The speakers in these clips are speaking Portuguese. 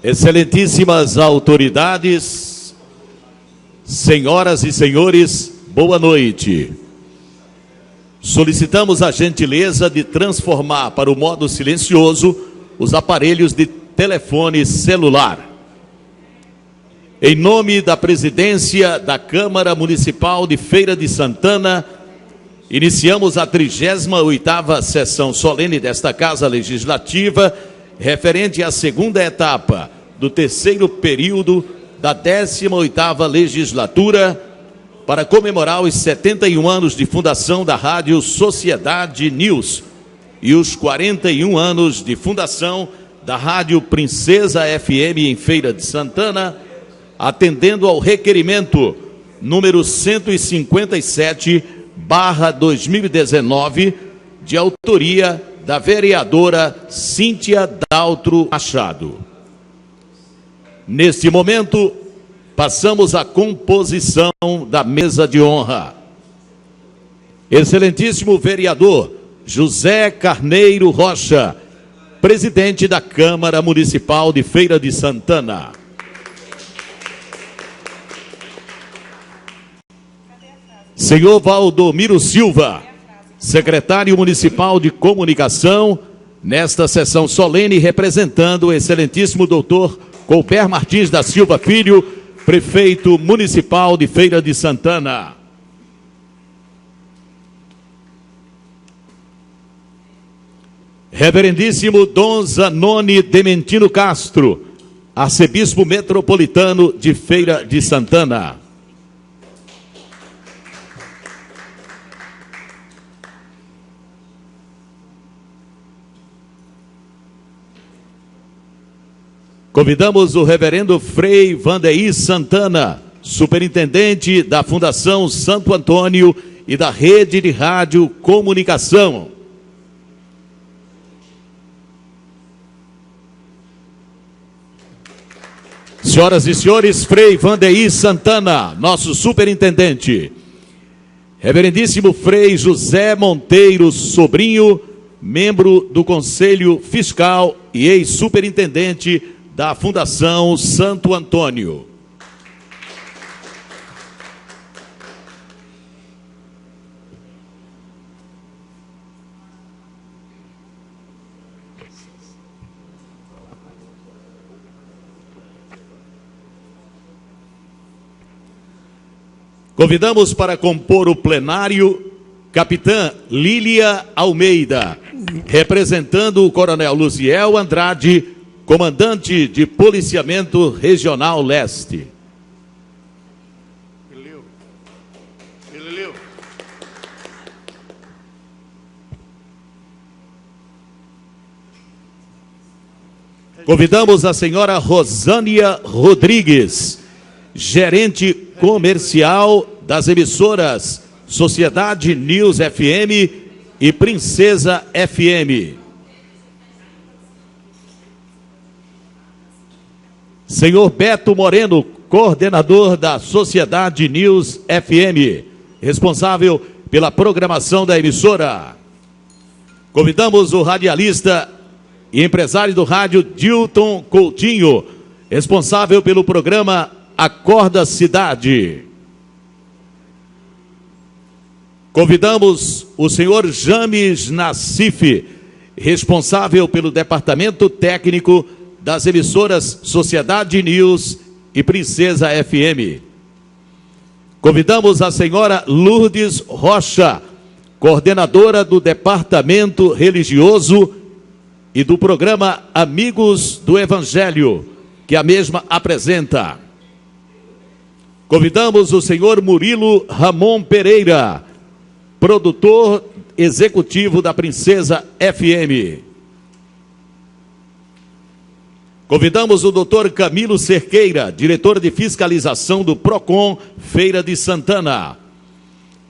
Excelentíssimas autoridades, senhoras e senhores, boa noite. Solicitamos a gentileza de transformar para o modo silencioso os aparelhos de telefone celular. Em nome da presidência da Câmara Municipal de Feira de Santana, iniciamos a 38ª sessão solene desta Casa Legislativa, referente à segunda etapa do terceiro período da 18ª legislatura, para comemorar os 71 anos de fundação da Rádio Sociedade News e os 41 anos de fundação da Rádio Princesa FM em Feira de Santana, atendendo ao requerimento número 157/2019, de autoria da vereadora Cíntia Daltro Machado. Neste momento, passamos à composição da mesa de honra. Excelentíssimo vereador José Carneiro Rocha, presidente da Câmara Municipal de Feira de Santana. Senhor Valdomiro Silva, secretário municipal de comunicação, nesta sessão solene, representando o excelentíssimo doutor Couber Martins da Silva Filho, prefeito municipal de Feira de Santana. Reverendíssimo Dom Zanoni Dementino Castro, arcebispo metropolitano de Feira de Santana. Convidamos o reverendo Frei Vandeir Santana, superintendente da Fundação Santo Antônio e da Rede de Rádio Comunicação. Senhoras e senhores, Frei Vandeir Santana, nosso superintendente. Reverendíssimo Frei José Monteiro Sobrinho, membro do Conselho Fiscal e ex-superintendente da Fundação Santo Antônio. Convidamos para compor o plenário Capitã Lília Almeida, representando o Coronel Luziel Andrade, comandante de Policiamento Regional Leste. Convidamos a senhora Rosânia Rodrigues, gerente comercial das emissoras Sociedade News FM e Princesa FM. Senhor Beto Moreno, coordenador da Sociedade News FM, responsável pela programação da emissora. Convidamos o radialista e empresário do rádio Dilton Coutinho, responsável pelo programa Acorda Cidade. Convidamos o senhor James Nassif, responsável pelo departamento técnico das emissoras Sociedade News e Princesa FM. Convidamos a senhora Lourdes Rocha, coordenadora do Departamento Religioso e do programa Amigos do Evangelho, que a mesma apresenta. Convidamos o senhor Murilo Ramon Pereira, produtor executivo da Princesa FM. Convidamos o doutor Camilo Cerqueira, diretor de fiscalização do PROCON Feira de Santana.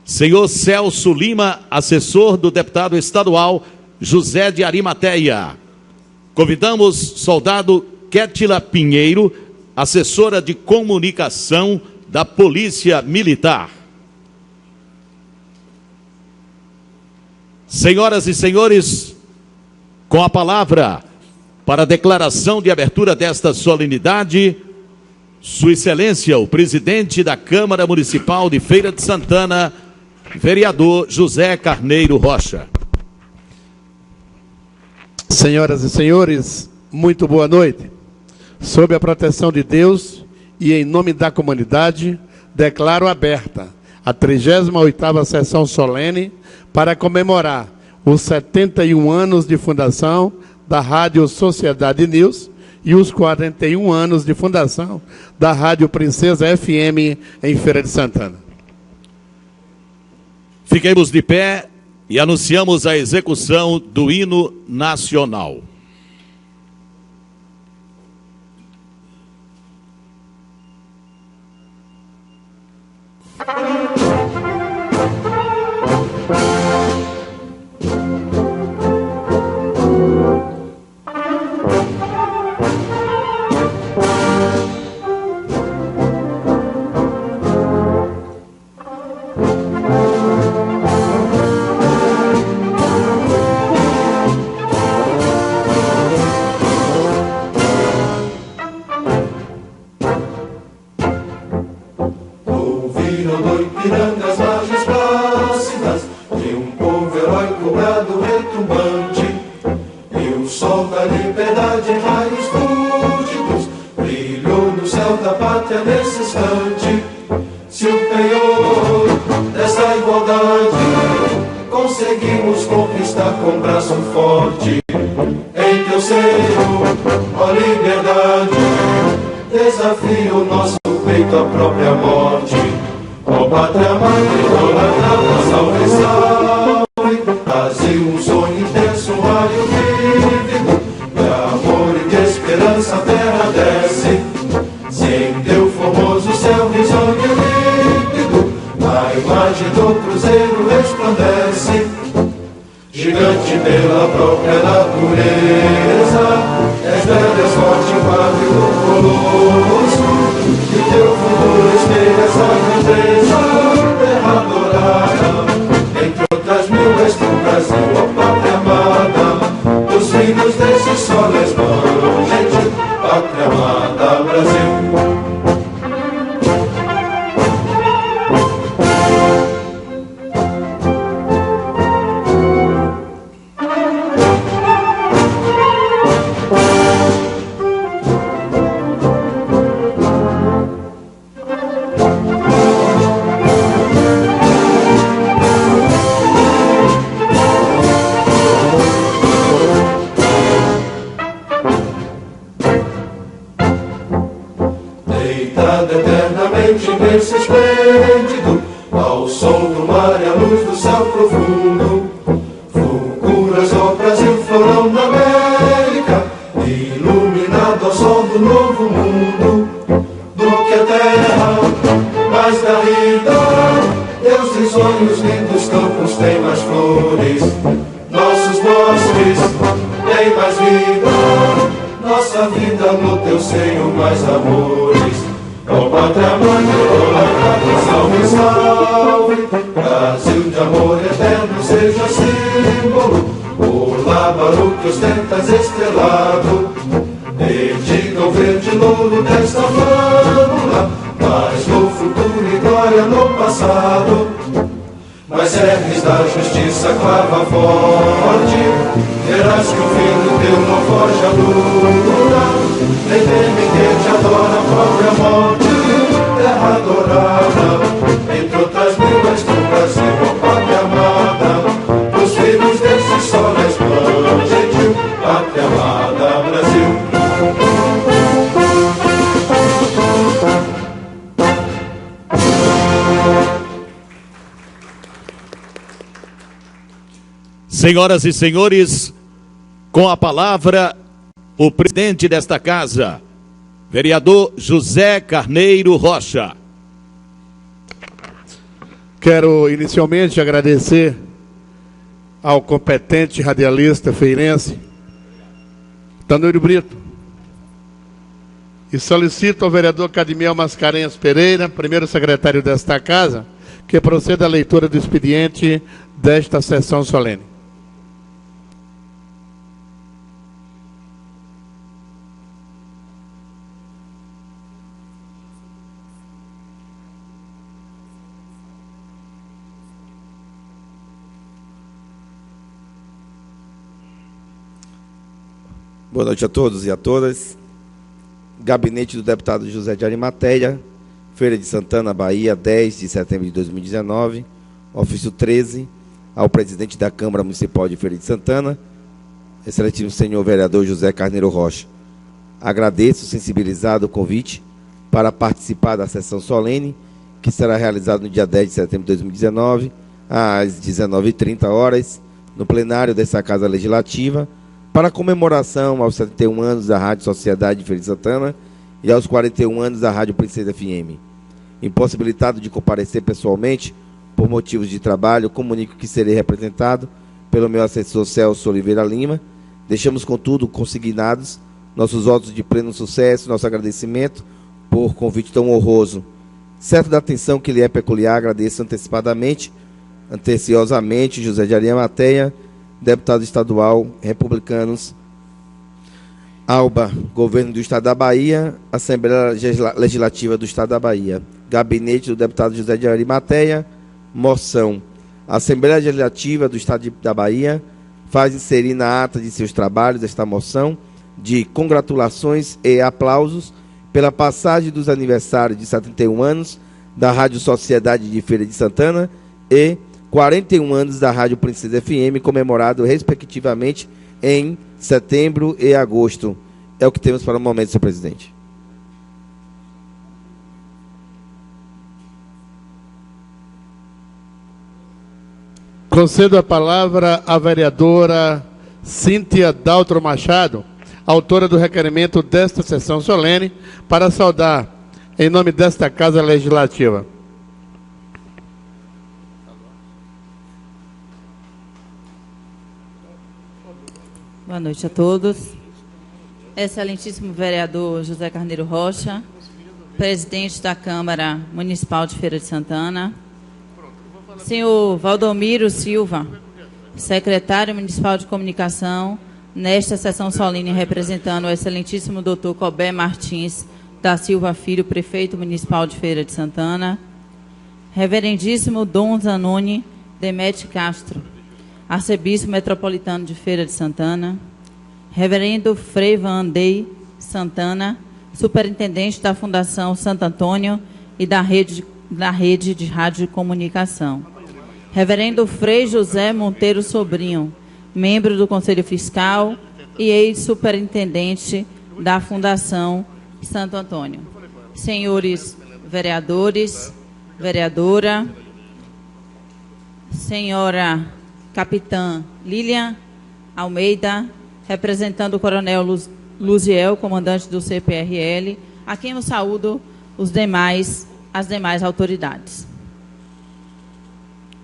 Senhor Celso Lima, assessor do deputado estadual José de Arimateia. Convidamos soldado Kétila Pinheiro, assessora de comunicação da Polícia Militar. Senhoras e senhores, com a palavra, Para a declaração de abertura desta solenidade, Sua Excelência, o presidente da Câmara Municipal de Feira de Santana, vereador José Carneiro Rocha. Senhoras e senhores, muito boa noite. Sob a proteção de Deus e em nome da comunidade, declaro aberta a 38ª sessão solene para comemorar os 71 anos de fundação da Rádio Sociedade News e os 41 anos de fundação da Rádio Princesa FM em Feira de Santana. Fiquemos de pé e anunciamos a execução do hino nacional. Senhoras e senhores, com a palavra, o presidente desta casa, vereador José Carneiro Rocha. Quero inicialmente agradecer ao competente radialista feirense, Tanúrio Brito, e solicito ao vereador Cadmiel Mascarenhas Pereira, primeiro secretário desta casa, que proceda à leitura do expediente desta sessão solene. Boa noite a todos e a todas. Gabinete do deputado José de Arimateia, Feira de Santana, Bahia, 10 de setembro de 2019. Ofício 13, ao presidente da Câmara Municipal de Feira de Santana, excelentíssimo senhor vereador José Carneiro Rocha. Agradeço, sensibilizado, o convite para participar da sessão solene, que será realizada no dia 10 de setembro de 2019, às 19h30, no plenário dessa Casa Legislativa, para a comemoração aos 71 anos da Rádio Sociedade de Feira de Santana e aos 41 anos da Rádio Princesa FM. Impossibilitado de comparecer pessoalmente, por motivos de trabalho, comunico que serei representado pelo meu assessor Celso Oliveira Lima. Deixamos, contudo, consignados nossos votos de pleno sucesso, nosso agradecimento por convite tão honroso. Certo da atenção que lhe é peculiar, agradeço anteciosamente, José de Arimateia, deputado estadual, republicanos, ALBA, Governo do Estado da Bahia, Assembleia Legislativa do Estado da Bahia. Gabinete do deputado José de Arimateia, moção. A Assembleia Legislativa do Estado da Bahia faz inserir na ata de seus trabalhos esta moção de congratulações e aplausos pela passagem dos aniversários de 71 anos da Rádio Sociedade de Feira de Santana e 41 anos da Rádio Princesa FM, comemorado respectivamente em setembro e agosto. É o que temos para o momento, senhor presidente. Concedo a palavra à vereadora Cíntia Daltro Machado, autora do requerimento desta sessão solene, para saudar, em nome desta Casa Legislativa. Boa noite a todos. Excelentíssimo vereador José Carneiro Rocha, presidente da Câmara Municipal de Feira de Santana, senhor Valdomiro Silva, secretário municipal de comunicação, nesta sessão solene representando o excelentíssimo doutor Cobé Martins da Silva Filho, prefeito municipal de Feira de Santana, reverendíssimo Dom Zanoni Demete Castro, arcebispo metropolitano de Feira de Santana, reverendo Frei Vandei Santana, superintendente da Fundação Santo Antônio e da rede de rádio e comunicação, reverendo Frei José Monteiro Sobrinho, membro do Conselho Fiscal e ex-superintendente da Fundação Santo Antônio, senhores vereadores, vereadora, senhora capitã Lilian Almeida, representando o coronel Luziel, comandante do CPRL, a quem eu saúdo as demais autoridades.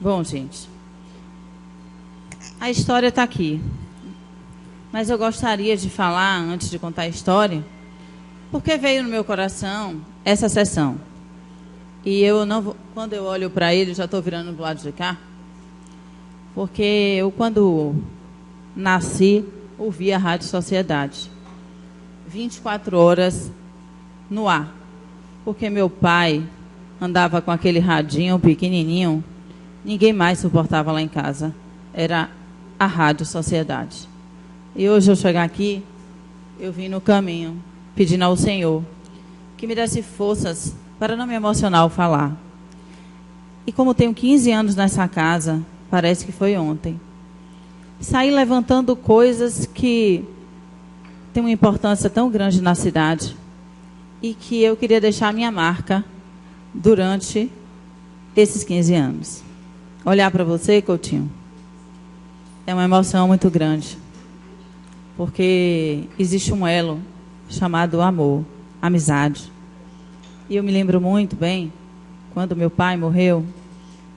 Bom, gente, a história está aqui, mas eu gostaria de falar, antes de contar a história, porque veio no meu coração essa sessão. E eu não vou, quando eu olho para ele, já estou virando do lado de cá, porque eu, quando nasci, ouvi a Rádio Sociedade, 24 horas no ar, porque meu pai andava com aquele radinho pequenininho, ninguém mais suportava lá em casa, era a Rádio Sociedade. E hoje eu chegar aqui, eu vim no caminho, pedindo ao Senhor que me desse forças para não me emocionar ao falar. E como tenho 15 anos nessa casa, parece que foi ontem, saí levantando coisas que têm uma importância tão grande na cidade e que eu queria deixar a minha marca durante esses 15 anos. Olhar para você, Coutinho, é uma emoção muito grande, porque existe um elo chamado amor, amizade. E eu me lembro muito bem, quando meu pai morreu,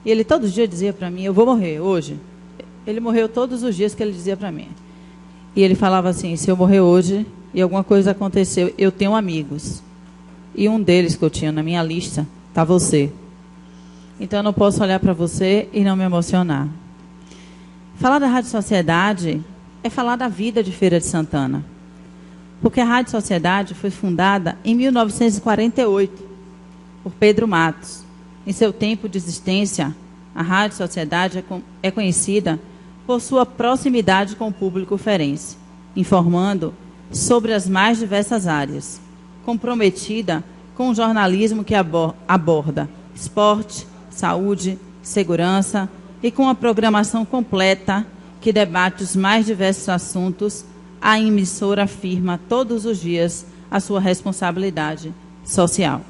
e ele todo dia dizia para mim, eu vou morrer hoje. Ele morreu todos os dias que ele dizia para mim. E ele falava assim, se eu morrer hoje e alguma coisa aconteceu, eu tenho amigos. E um deles que eu tinha na minha lista está você. Então eu não posso olhar para você e não me emocionar. Falar da Rádio Sociedade é falar da vida de Feira de Santana. Porque a Rádio Sociedade foi fundada em 1948 por Pedro Matos. Em seu tempo de existência, a Rádio Sociedade é conhecida por sua proximidade com o público ferense, informando sobre as mais diversas áreas, comprometida com o jornalismo que aborda esporte, saúde, segurança e com a programação completa que debate os mais diversos assuntos. A emissora afirma todos os dias a sua responsabilidade social.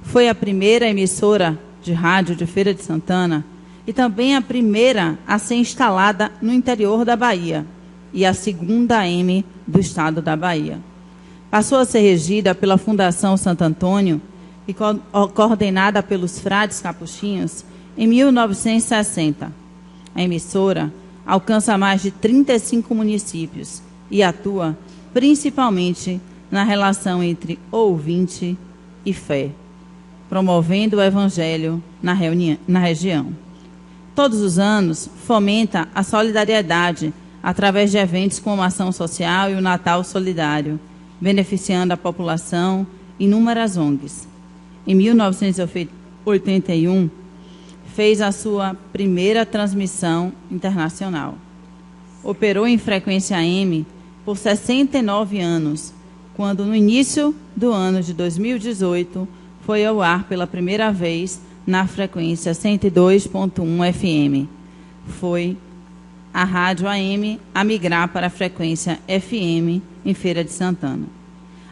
Foi a primeira emissora de rádio de Feira de Santana e também a primeira a ser instalada no interior da Bahia e a segunda AM do estado da Bahia. Passou a ser regida pela Fundação Santo Antônio e coordenada pelos frades capuchinhos em 1960. A emissora alcança mais de 35 municípios e atua principalmente na relação entre ouvinte e fé, promovendo o evangelho na região. Todos os anos, fomenta a solidariedade através de eventos como a Ação Social e o Natal Solidário, beneficiando a população e inúmeras ONGs. Em 1981, fez a sua primeira transmissão internacional. Operou em frequência AM por 69 anos, quando no início do ano de 2018 foi ao ar pela primeira vez na frequência 102.1 FM. Foi a rádio AM a migrar para a frequência FM em Feira de Santana.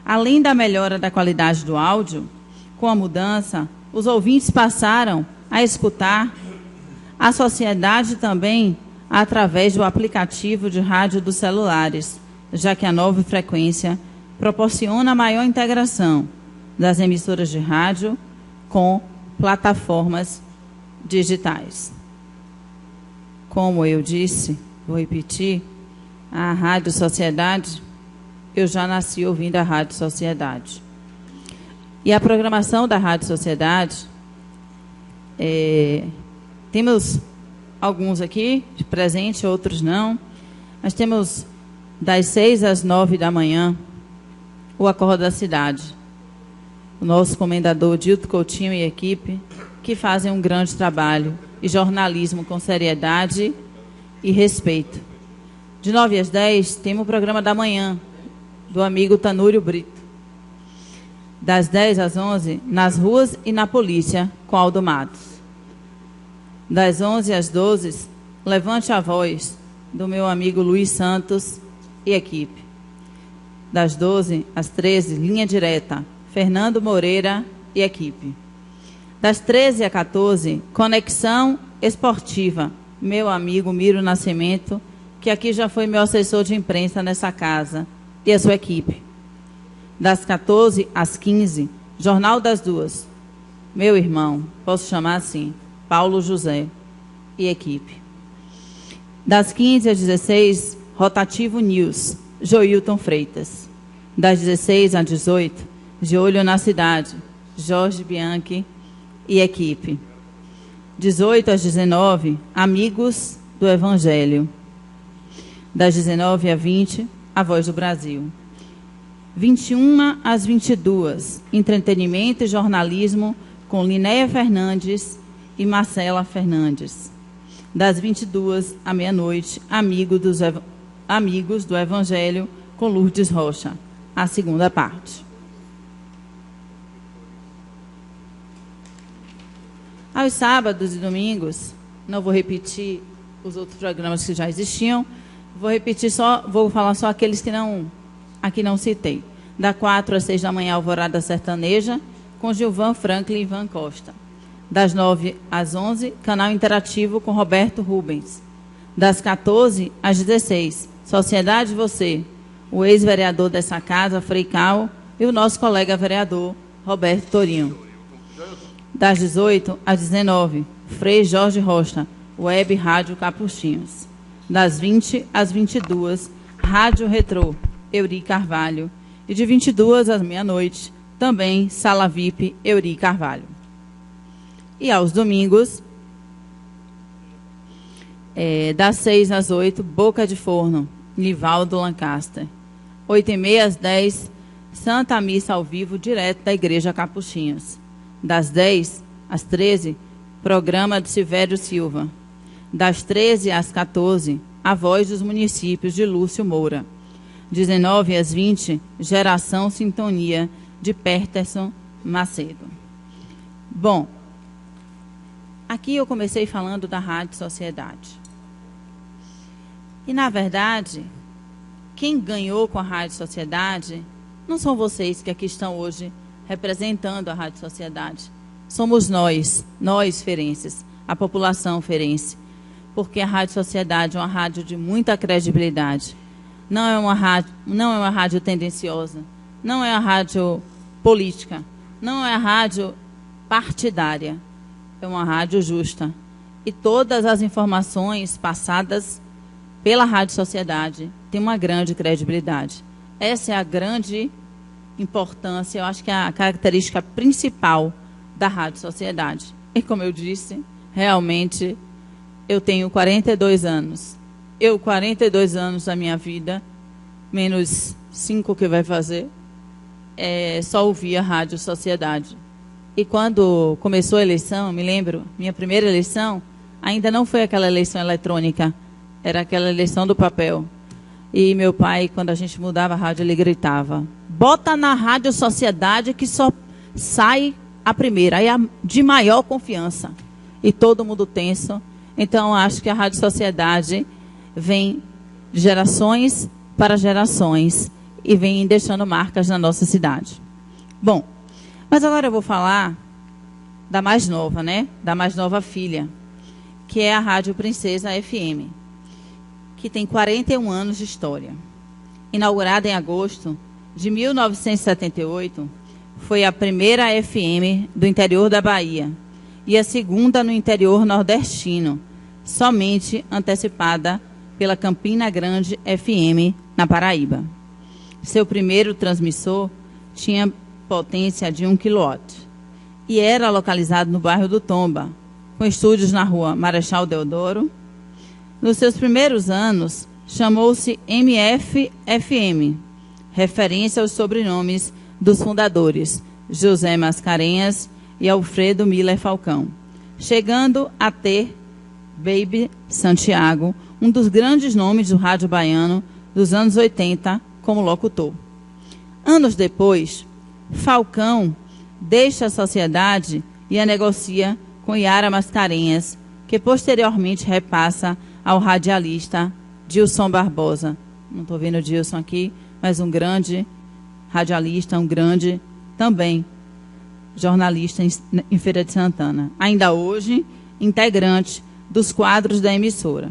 Além da melhora da qualidade do áudio, com a mudança, os ouvintes passaram a escutar a sociedade também através do aplicativo de rádio dos celulares, já que a nova frequência proporciona maior integração das emissoras de rádio com plataformas digitais. Como eu disse, vou repetir, a Rádio Sociedade, eu já nasci ouvindo a Rádio Sociedade. E a programação da Rádio Sociedade, temos alguns aqui de presente, outros não. Nós temos das 6 às 9 da manhã, o Acordo da Cidade. O nosso comendador Dilto Coutinho e equipe, que fazem um grande trabalho e jornalismo com seriedade e respeito. De 9 às 10, temos o programa da manhã, do amigo Tanúrio Brito. Das 10 às 11, nas ruas e na polícia, com Aldo Matos. Das 11 às 12, Levante a Voz, do meu amigo Luiz Santos e equipe. Das 12 às 13, Linha Direta, Fernando Moreira e equipe. Das 13 às 14, Conexão Esportiva, meu amigo Miro Nascimento, que aqui já foi meu assessor de imprensa nessa casa, e a sua equipe. Das 14 às 15, Jornal das Duas, meu irmão, posso chamar assim, Paulo José e equipe. Das 15 às 16, Rotativo News, Joilton Freitas. Das 16 às 18, De Olho na Cidade, Jorge Bianchi e equipe. 18 às 19, Amigos do Evangelho. Das 19 às 20, A Voz do Brasil. 21 às 22, Entretenimento e Jornalismo com Linéia Fernandes e Marcela Fernandes. Das 22 à meia-noite, Amigos do Evangelho com Lourdes Rocha, a segunda parte. Aos sábados e domingos, não vou repetir os outros programas que já existiam, vou falar só aqueles que aqui não citei. Da 4 às 6 da manhã, Alvorada Sertaneja, com Gilvan Franklin e Ivan Costa. Das 9 às 11, Canal Interativo com Roberto Rubens. Das 14 às 16, Sociedade Você, o ex-vereador dessa casa, Frei Cal, e o nosso colega vereador, Roberto Torinho. Das 18 às 19, Frei Jorge Rocha, Web Rádio Capuchinhos. Das 20 às 22, Rádio Retrô, Euri Carvalho. E de 22 às meia-noite, também Sala VIP, Euri Carvalho. E aos domingos, das 6 às 8, Boca de Forno, Nivaldo Lancaster. 8h30 às 10, Santa Missa ao vivo, direto da Igreja Capuchinhos. Das 10 às 13, programa de Silvério Silva. Das 13 às 14, A Voz dos Municípios, de Lúcio Moura. 19 às 20, Geração Sintonia, de Peterson Macedo. Bom, aqui eu comecei falando da Rádio Sociedade. E, na verdade, quem ganhou com a Rádio Sociedade não são vocês que aqui estão hoje representando a Rádio Sociedade. Somos nós ferenses, a população ferense. Porque a Rádio Sociedade é uma rádio de muita credibilidade. Não é uma rádio tendenciosa, não é uma rádio política, não é uma rádio partidária. É uma rádio justa. E todas as informações passadas pela Rádio Sociedade têm uma grande credibilidade. Essa é a grande importância, eu acho que é a característica principal da Rádio Sociedade. E como eu disse, realmente eu tenho 42 anos. 42 anos da minha vida, menos 5 que vai fazer, só ouvi a Rádio Sociedade. E quando começou a eleição, eu me lembro, minha primeira eleição, ainda não foi aquela eleição eletrônica, era aquela eleição do papel. E meu pai, quando a gente mudava a rádio, ele gritava: bota na Rádio Sociedade que só sai a primeira, aí a de maior confiança. E todo mundo tenso. Então, acho que a Rádio Sociedade vem de gerações para gerações e vem deixando marcas na nossa cidade. Bom, mas agora eu vou falar da mais nova, né? Da mais nova filha, que é a Rádio Princesa FM, que tem 41 anos de história. Inaugurada em agosto de 1978, foi a primeira FM do interior da Bahia e a segunda no interior nordestino, somente antecipada pela Campina Grande FM, na Paraíba. Seu primeiro transmissor tinha potência de 1 kW e era localizado no bairro do Tomba, com estúdios na rua Marechal Deodoro. Nos seus primeiros anos, chamou-se MF-FM, referência aos sobrenomes dos fundadores, José Mascarenhas e Alfredo Miller Falcão, chegando a ter Baby Santiago, um dos grandes nomes do rádio baiano dos anos 80, como locutor. Anos depois, Falcão deixa a sociedade e a negocia com Yara Mascarenhas, que posteriormente repassa ao radialista Dilson Barbosa. Não estou vendo o Dilson aqui, mas um grande radialista, um grande também jornalista em Feira de Santana. Ainda hoje, integrante dos quadros da emissora.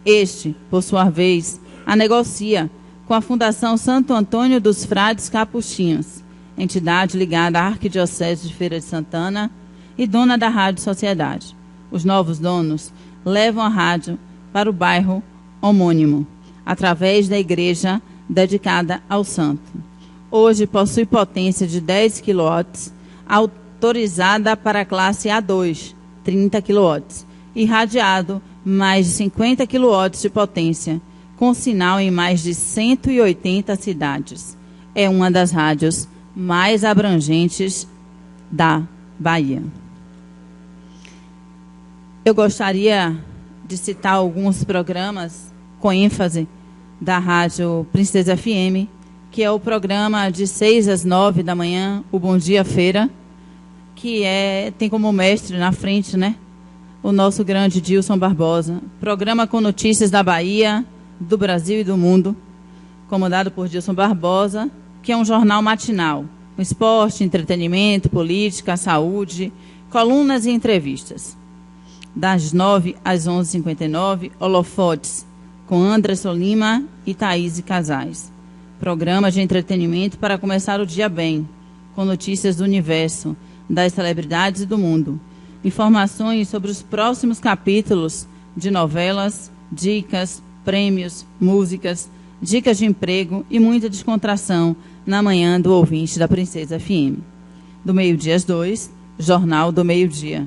Este, por sua vez, a negocia com a Fundação Santo Antônio dos Frades Capuchinhos, entidade ligada à Arquidiocese de Feira de Santana e dona da Rádio Sociedade. Os novos donos levam a rádio para o bairro homônimo, através da igreja dedicada ao santo. Hoje possui potência de 10 kW, autorizada para a classe A2, 30 kW, e radiado mais de 50 kW de potência, com sinal em mais de 180 cidades. É uma das rádios mais abrangentes da Bahia. Eu gostaria de citar alguns programas com ênfase da Rádio Princesa FM, que é o programa de 6 às 9 da manhã, o Bom Dia Feira, que tem como mestre na frente, né, o nosso grande Dilson Barbosa. Programa com notícias da Bahia, do Brasil e do mundo, comandado por Dilson Barbosa, que é um jornal matinal, com esporte, entretenimento, política, saúde, colunas e entrevistas. Das 9 às 11h59, Holofotes, com Anderson Lima e Thaís Casais. Programa de entretenimento para começar o dia bem, com notícias do universo, das celebridades e do mundo. Informações sobre os próximos capítulos de novelas, dicas, prêmios, músicas, dicas de emprego e muita descontração na manhã do ouvinte da Princesa FM. Do meio-dia às 2, Jornal do Meio-Dia.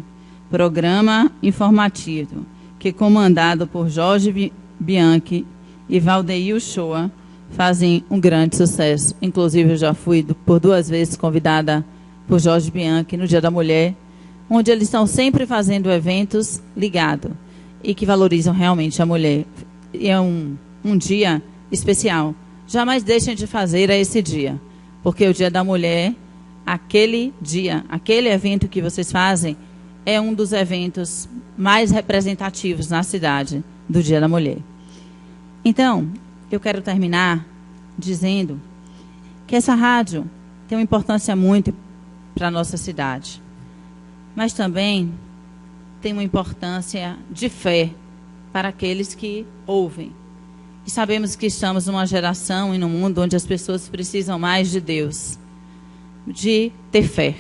Programa informativo, que comandado por Jorge Bianchi e Valdeir Uchoa, fazem um grande sucesso. Inclusive, eu já fui por 2 vezes convidada por Jorge Bianchi no Dia da Mulher, onde eles estão sempre fazendo eventos ligados e que valorizam realmente a mulher. E é um dia especial. jamais deixem de fazer a esse dia, porque o Dia da Mulher, aquele dia, aquele evento que vocês fazem, é um dos eventos mais representativos na cidade do Dia da Mulher. Então, eu quero terminar dizendo que essa rádio tem uma importância muito para a nossa cidade, mas também tem uma importância de fé para aqueles que ouvem. E sabemos que estamos numa geração e num mundo onde as pessoas precisam mais de Deus, de ter fé.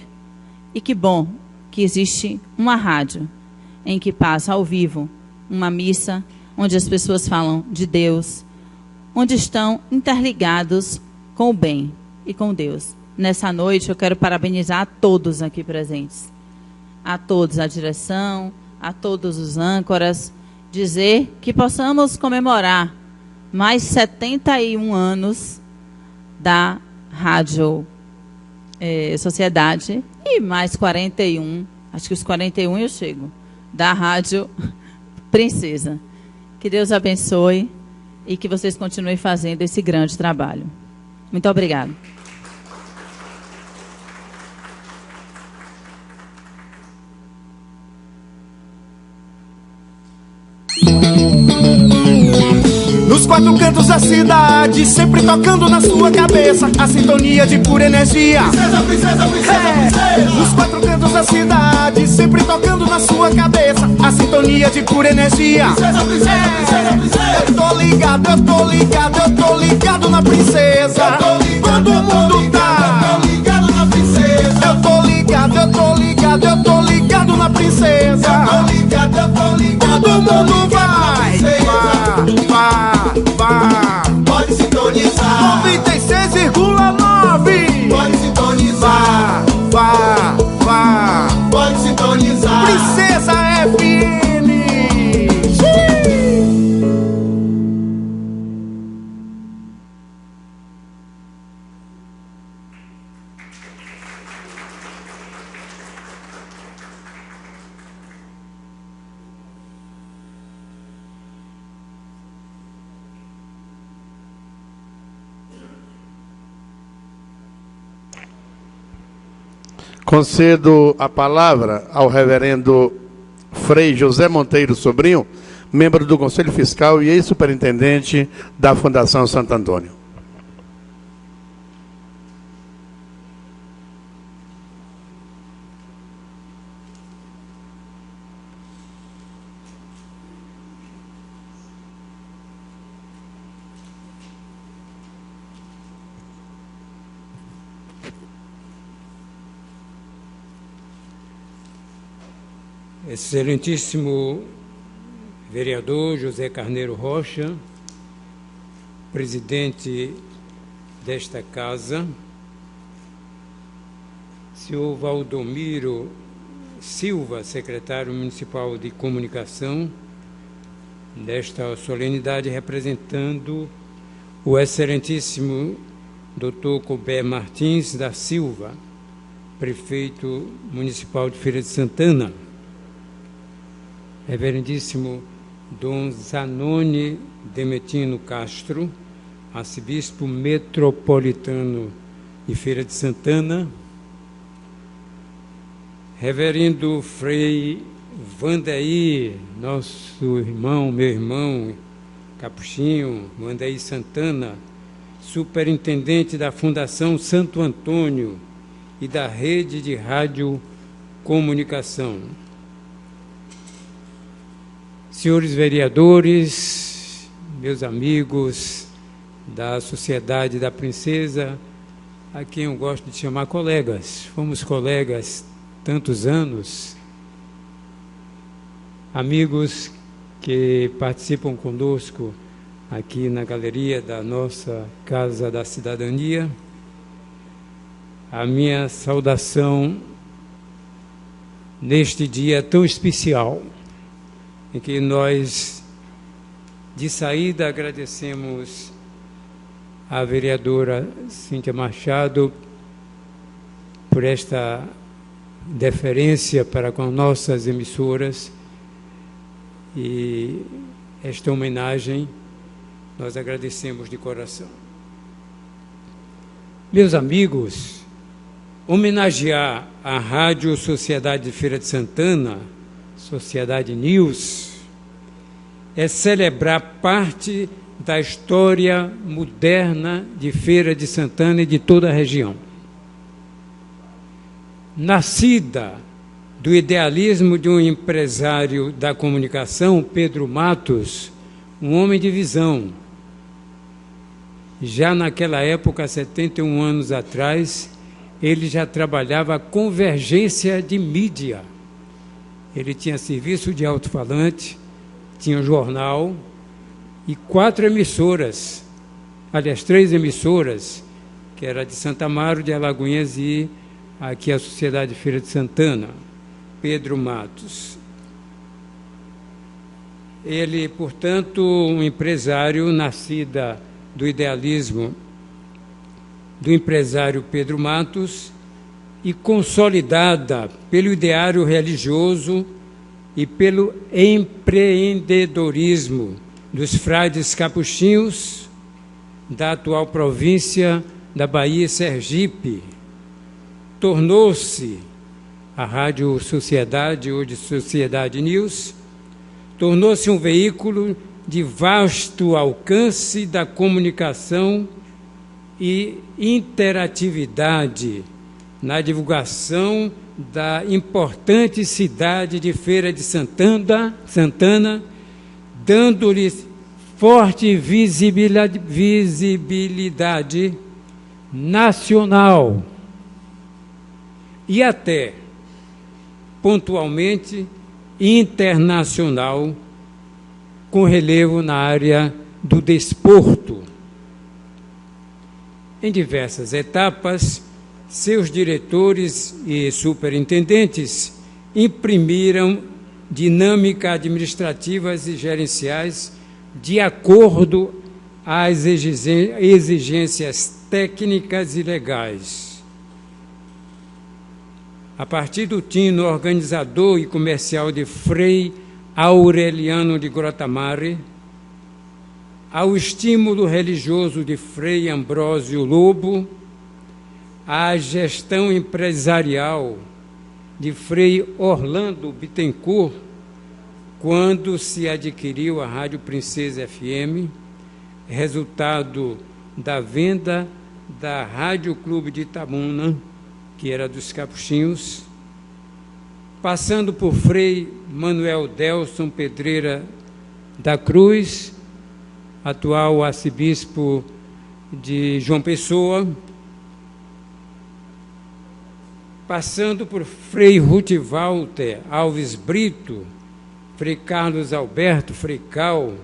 E que bom que existe uma rádio em que passa ao vivo uma missa, onde as pessoas falam de Deus, onde estão interligados com o bem e com Deus. Nessa noite eu quero parabenizar a todos aqui presentes, a todos, a direção, a todos os âncoras, dizer que possamos comemorar mais 71 anos da Rádio Sociedade e mais 41, acho que os 41 eu chego, da Rádio Princesa. Que Deus abençoe e que vocês continuem fazendo esse grande trabalho. Muito obrigada. Nos quatro cantos da cidade, sempre tocando na sua cabeça a sintonia de pura energia. Princesa, princesa, princesa, princesa. Nos quatro cantos da cidade, sempre tocando na sua cabeça a sintonia de pura energia. Princesa, princesa, princesa, princesa. Eu tô ligado, eu tô ligado, eu tô ligado na princesa. Todo mundo tá. Eu tô ligado na princesa. Eu tô ligado, eu tô ligado, eu tô ligado na princesa. Eu tô ligado, eu tô ligado. Todo mundo vai, vai. Pode sintonizar 96,9. Pode sintonizar. Vá. Pode sintonizar Princesa FM. Concedo a palavra ao reverendo Frei José Monteiro Sobrinho, membro do Conselho Fiscal e ex-superintendente da Fundação Santo Antônio. Excelentíssimo vereador José Carneiro Rocha, presidente desta casa, senhor Valdomiro Silva, secretário municipal de comunicação, desta solenidade representando o excelentíssimo Dr. Colbert Martins da Silva, prefeito municipal de Feira de Santana, reverendíssimo Dom Zanoni Demetino Castro, arcebispo metropolitano de Feira de Santana, reverendo Frei Vandaí, nosso irmão, meu irmão, Capuchinho, Vandaí Santana, superintendente da Fundação Santo Antônio e da Rede de Rádio Comunicação. Senhores vereadores, meus amigos da Sociedade da Princesa, a quem eu gosto de chamar colegas, fomos colegas tantos anos, amigos que participam conosco aqui na galeria da nossa Casa da Cidadania, a minha saudação neste dia tão especial, em que nós, de saída, agradecemos à vereadora Cíntia Machado por esta deferência para com nossas emissoras, e esta homenagem nós agradecemos de coração. Meus amigos, homenagear a Rádio Sociedade de Feira de Santana, Sociedade News, é celebrar parte da história moderna de Feira de Santana e de toda a região. Nascida do idealismo de um empresário da comunicação, Pedro Matos, um homem de visão. Já naquela época, 71 anos atrás, ele já trabalhava a convergência de mídia. Ele tinha serviço de alto-falante, tinha um jornal e 4 emissoras, aliás, 3 emissoras, que era de Santa Amaro, de Alagoinhas e aqui a Sociedade de Feira de Santana. Pedro Matos. Ele, portanto, um empresário nascida do idealismo do empresário Pedro Matos e consolidada pelo ideário religioso e pelo empreendedorismo dos frades capuchinhos da atual província da Bahia e Sergipe. Tornou-se a Rádio Sociedade, hoje Sociedade News, tornou-se um veículo de vasto alcance da comunicação e interatividade na divulgação da importante cidade de Feira de Santana, dando-lhe forte visibilidade nacional e até pontualmente internacional, com relevo na área do desporto. Em diversas etapas, seus diretores e superintendentes imprimiram dinâmica administrativas e gerenciais de acordo às exigências técnicas e legais. A partir do tino organizador e comercial de Frei Aureliano de Grotamare, ao estímulo religioso de Frei Ambrósio Lobo, à gestão empresarial de Frei Orlando Bittencourt, quando se adquiriu a Rádio Princesa FM, resultado da venda da Rádio Clube de Itabuna, que era dos Capuchinhos, passando por Frei Manuel Delson Pedreira da Cruz, atual arcebispo de João Pessoa, passando por Frei Ruth Walter Alves Brito, Frei Carlos Alberto Freical,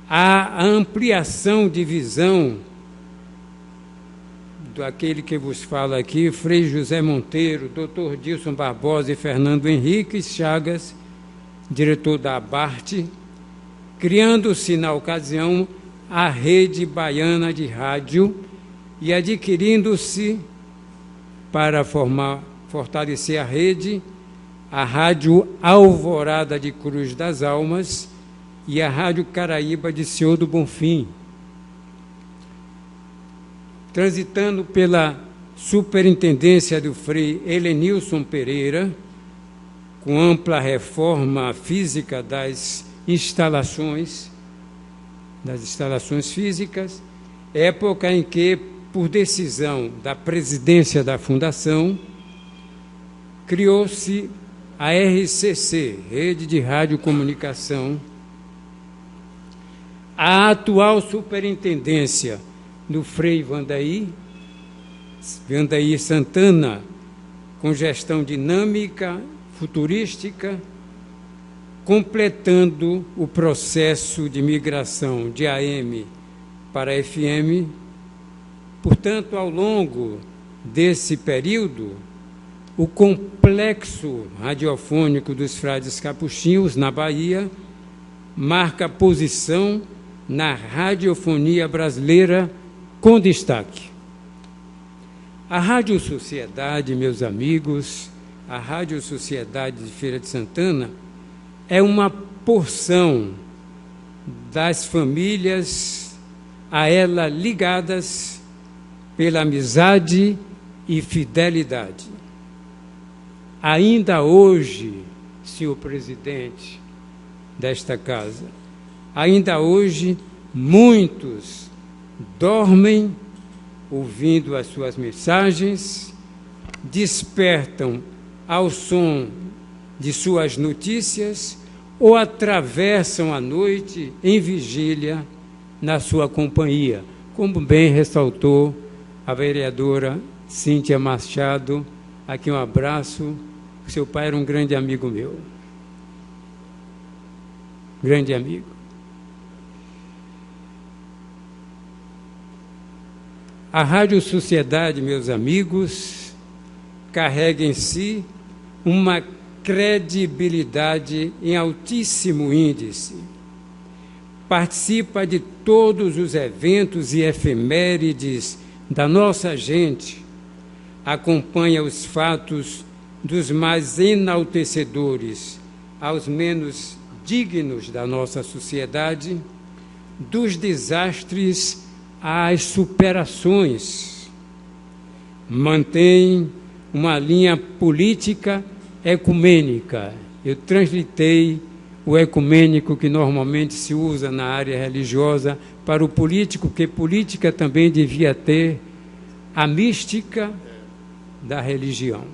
a ampliação de visão daquele que vos fala aqui, Frei José Monteiro, Dr. Dilson Barbosa e Fernando Henrique Chagas, diretor da ABARTE, criando-se na ocasião a Rede Baiana de Rádio e adquirindo-se, para fortalecer a rede, a Rádio Alvorada de Cruz das Almas e a Rádio Caraíba de Senhor do Bonfim. Transitando pela superintendência do Frei Helenilson Pereira, com ampla reforma física das instalações físicas, época em que, por decisão da presidência da Fundação, criou-se a RCC, Rede de Radiocomunicação. A atual superintendência do Frei Vandaí Santana, com gestão dinâmica, futurística, completando o processo de migração de AM para FM. Portanto, ao longo desse período, o complexo radiofônico dos frades capuchinhos, na Bahia, marca posição na radiofonia brasileira com destaque. A Rádio Sociedade, meus amigos, a Rádio Sociedade de Feira de Santana é uma porção das famílias a ela ligadas pela amizade e fidelidade. Ainda hoje, senhor presidente desta casa, ainda hoje muitos dormem ouvindo as suas mensagens, despertam ao som de suas notícias ou atravessam a noite em vigília na sua companhia, como bem ressaltou a vereadora Cíntia Machado. Aqui um abraço. Seu pai era um grande amigo meu. Grande amigo. A Rádio Sociedade, meus amigos, carrega em si uma credibilidade em altíssimo índice. Participa de todos os eventos e efemérides da nossa gente, acompanha os fatos dos mais enaltecedores aos menos dignos da nossa sociedade, dos desastres às superações. Mantém uma linha política ecumênica. Eu translitei o ecumênico que normalmente se usa na área religiosa para o político, porque política também devia ter a mística da religião.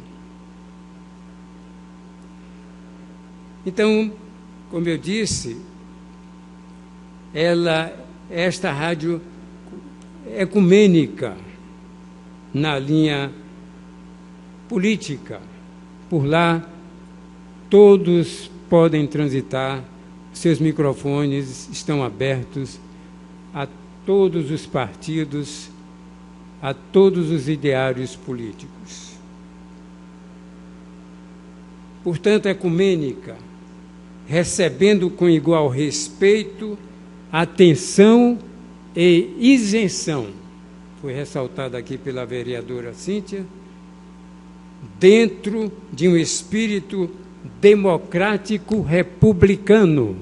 Então, como eu disse, esta rádio ecumênica na linha política, por lá todos podem transitar, seus microfones estão abertos a todos os partidos, a todos os ideários políticos. Portanto, ecumênica, recebendo com igual respeito, atenção e isenção, foi ressaltado aqui pela vereadora Cíntia, dentro de um espírito democrático republicano.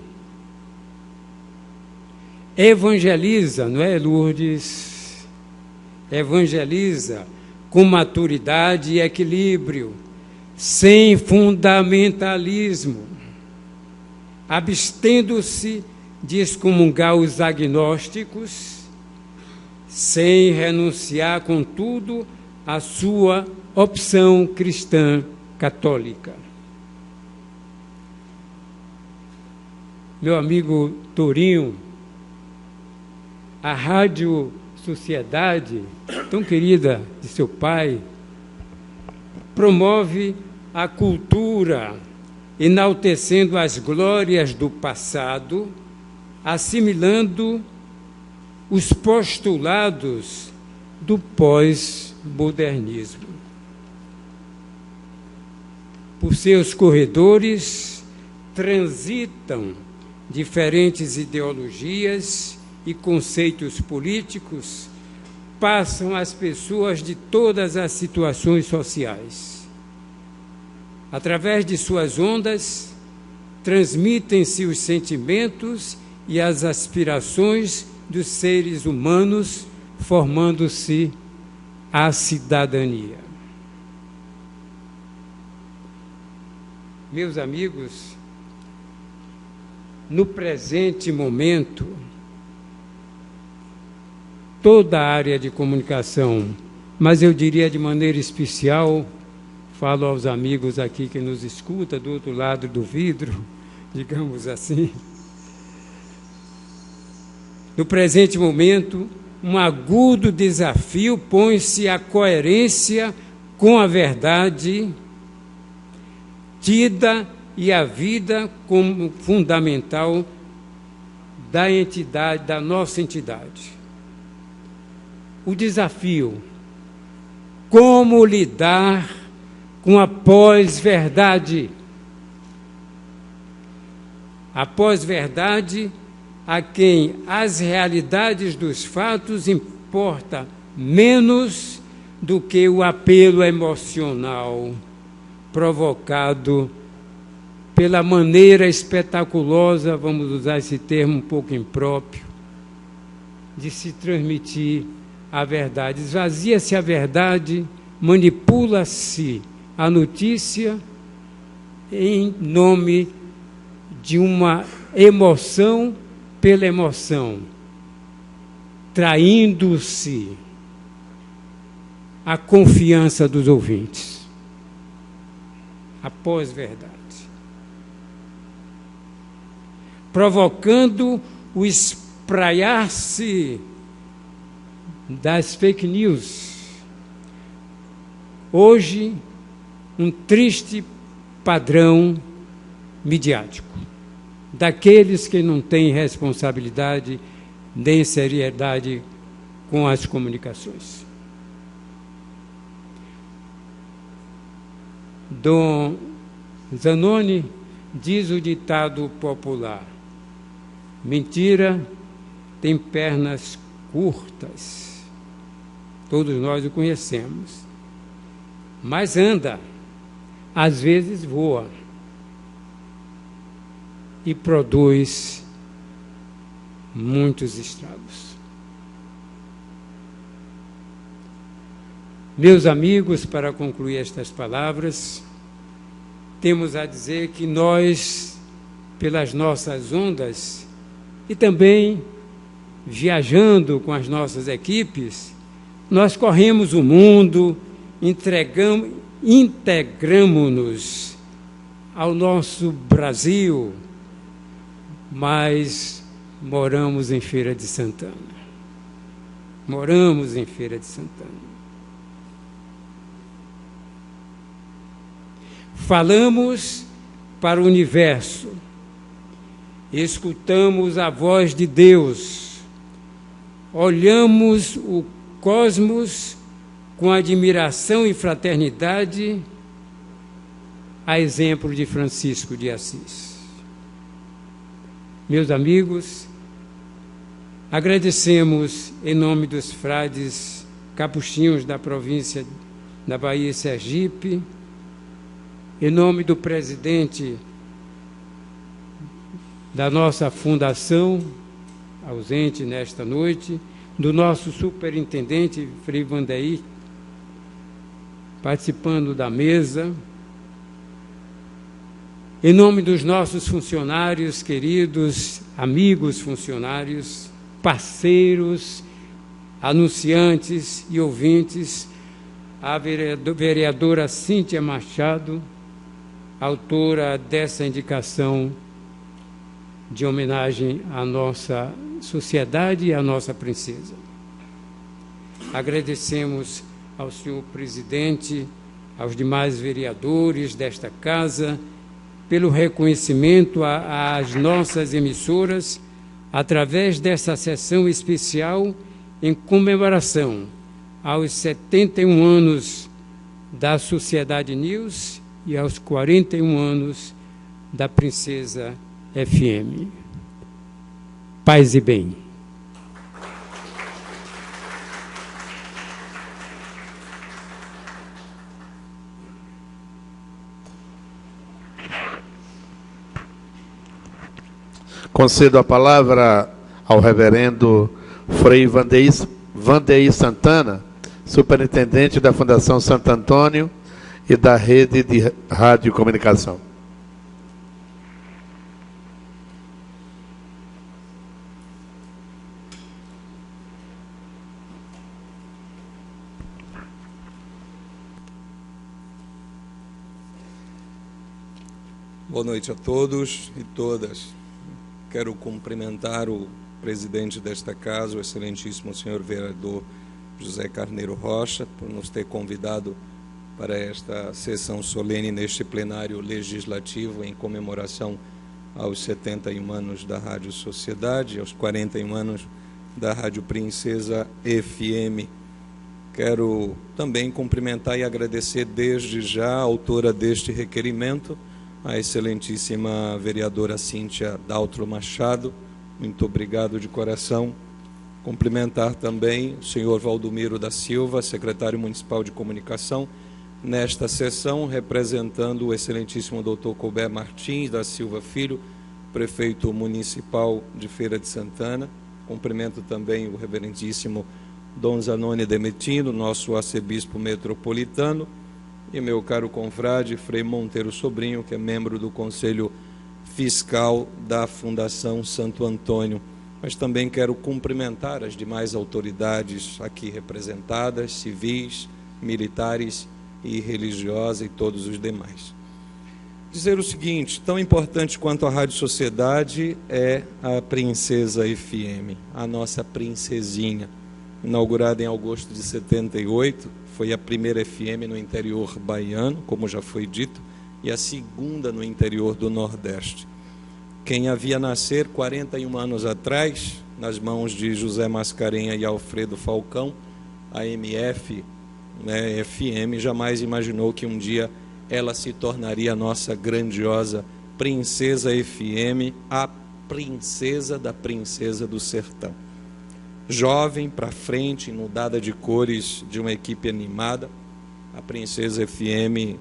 Evangeliza, não é, Lourdes? Evangeliza com maturidade e equilíbrio, sem fundamentalismo, abstendo-se de excomungar os agnósticos, sem renunciar, contudo, à sua opção cristã católica. Meu amigo Torinho, a Rádio Sociedade, tão querida de seu pai, promove a cultura, enaltecendo as glórias do passado, assimilando os postulados do pós-modernismo. Por seus corredores transitam diferentes ideologias e conceitos políticos, passam as pessoas de todas as situações sociais. Através de suas ondas, transmitem-se os sentimentos e as aspirações dos seres humanos, formando-se a cidadania. Meus amigos, no presente momento, toda a área de comunicação, mas eu diria de maneira especial, falo aos amigos aqui que nos escutam do outro lado do vidro, digamos assim. No presente momento, um agudo desafio põe-se à coerência com a verdade tida e a vida como fundamental da entidade, da nossa entidade. O desafio: como lidar com a pós-verdade? A pós-verdade a quem as realidades dos fatos importam menos do que o apelo emocional provocado pela maneira espetaculosa, vamos usar esse termo um pouco impróprio, de se transmitir a verdade, esvazia-se a verdade, manipula-se a notícia em nome de uma emoção pela emoção, traindo-se a confiança dos ouvintes, a pós-verdade, provocando o espraiar-se das fake news. Hoje, um triste padrão midiático, daqueles que não têm responsabilidade nem seriedade com as comunicações. Dom Zanoni diz o ditado popular: mentira tem pernas curtas. Todos nós o conhecemos. Mas anda, às vezes voa e produz muitos estragos. Meus amigos, para concluir estas palavras, temos a dizer que nós, pelas nossas ondas e também viajando com as nossas equipes, nós corremos o mundo, integramos-nos ao nosso Brasil, mas moramos em Feira de Santana. Moramos em Feira de Santana. Falamos para o universo, escutamos a voz de Deus, olhamos o cosmos com admiração e fraternidade, a exemplo de Francisco de Assis. Meus amigos, agradecemos em nome dos frades capuchinhos da província da Bahia e Sergipe, em nome do presidente da nossa fundação, ausente nesta noite, do nosso superintendente, Frei Vandeir, participando da mesa, em nome dos nossos funcionários queridos, amigos funcionários, parceiros, anunciantes e ouvintes, a vereadora Cíntia Machado, autora dessa indicação de homenagem à nossa sociedade e à nossa princesa. Agradecemos ao senhor presidente, aos demais vereadores desta casa, pelo reconhecimento às nossas emissoras, através dessa sessão especial em comemoração aos 71 anos da Sociedade News e aos 41 anos da Princesa FM. Paz e bem. Concedo a palavra ao reverendo Frei Vandeir Santana, superintendente da Fundação Santo Antônio e da Rede de Rádio e Comunicação. Boa noite a todos e todas. Quero cumprimentar o presidente desta casa, o excelentíssimo senhor vereador José Carneiro Rocha, por nos ter convidado para esta sessão solene neste plenário legislativo em comemoração aos 71 anos da Rádio Sociedade, aos 41 anos da Rádio Princesa FM. Quero também cumprimentar e agradecer desde já a autora deste requerimento, a excelentíssima vereadora Cíntia Daltro Machado. Muito obrigado de coração. Cumprimentar também o senhor Valdomiro da Silva, secretário municipal de comunicação, nesta sessão, representando o excelentíssimo doutor Colbert Martins da Silva Filho, prefeito municipal de Feira de Santana. Cumprimento também o reverendíssimo Dom Zanoni Demetino, nosso arcebispo metropolitano, e meu caro confrade Frei Monteiro Sobrinho, que é membro do Conselho Fiscal da Fundação Santo Antônio. Mas também quero cumprimentar as demais autoridades aqui representadas, civis, militares e religiosas e todos os demais. Dizer o seguinte: tão importante quanto a Rádio Sociedade é a Princesa FM, a nossa princesinha, inaugurada em agosto de 78, foi a primeira FM no interior baiano, como já foi dito, e a segunda no interior do Nordeste. Quem havia nascer 41 anos atrás, nas mãos de José Mascarenha e Alfredo Falcão, a MF, FM, jamais imaginou que um dia ela se tornaria a nossa grandiosa Princesa FM, a princesa da princesa do sertão. Jovem, para frente, inundada de cores de uma equipe animada, a Princesa FM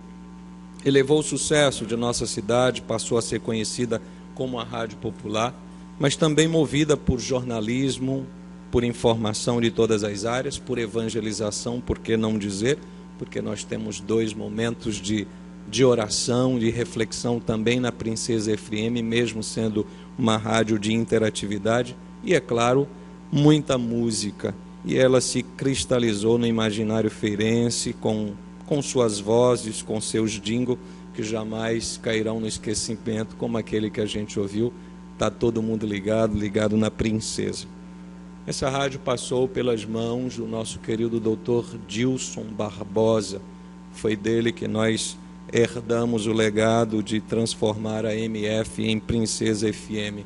elevou o sucesso de nossa cidade, passou a ser conhecida como a Rádio Popular, mas também movida por jornalismo, por informação de todas as áreas, por evangelização, por que não dizer, porque nós temos 2 momentos de oração, de reflexão também na Princesa FM, mesmo sendo uma rádio de interatividade, e é claro, muita música, e ela se cristalizou no imaginário feirense com suas vozes, com seus jingles, que jamais cairão no esquecimento, como aquele que a gente ouviu. Está todo mundo ligado na Princesa. Essa rádio passou pelas mãos do nosso querido doutor Dilson Barbosa. Foi dele que nós herdamos o legado de transformar a MF em Princesa FM.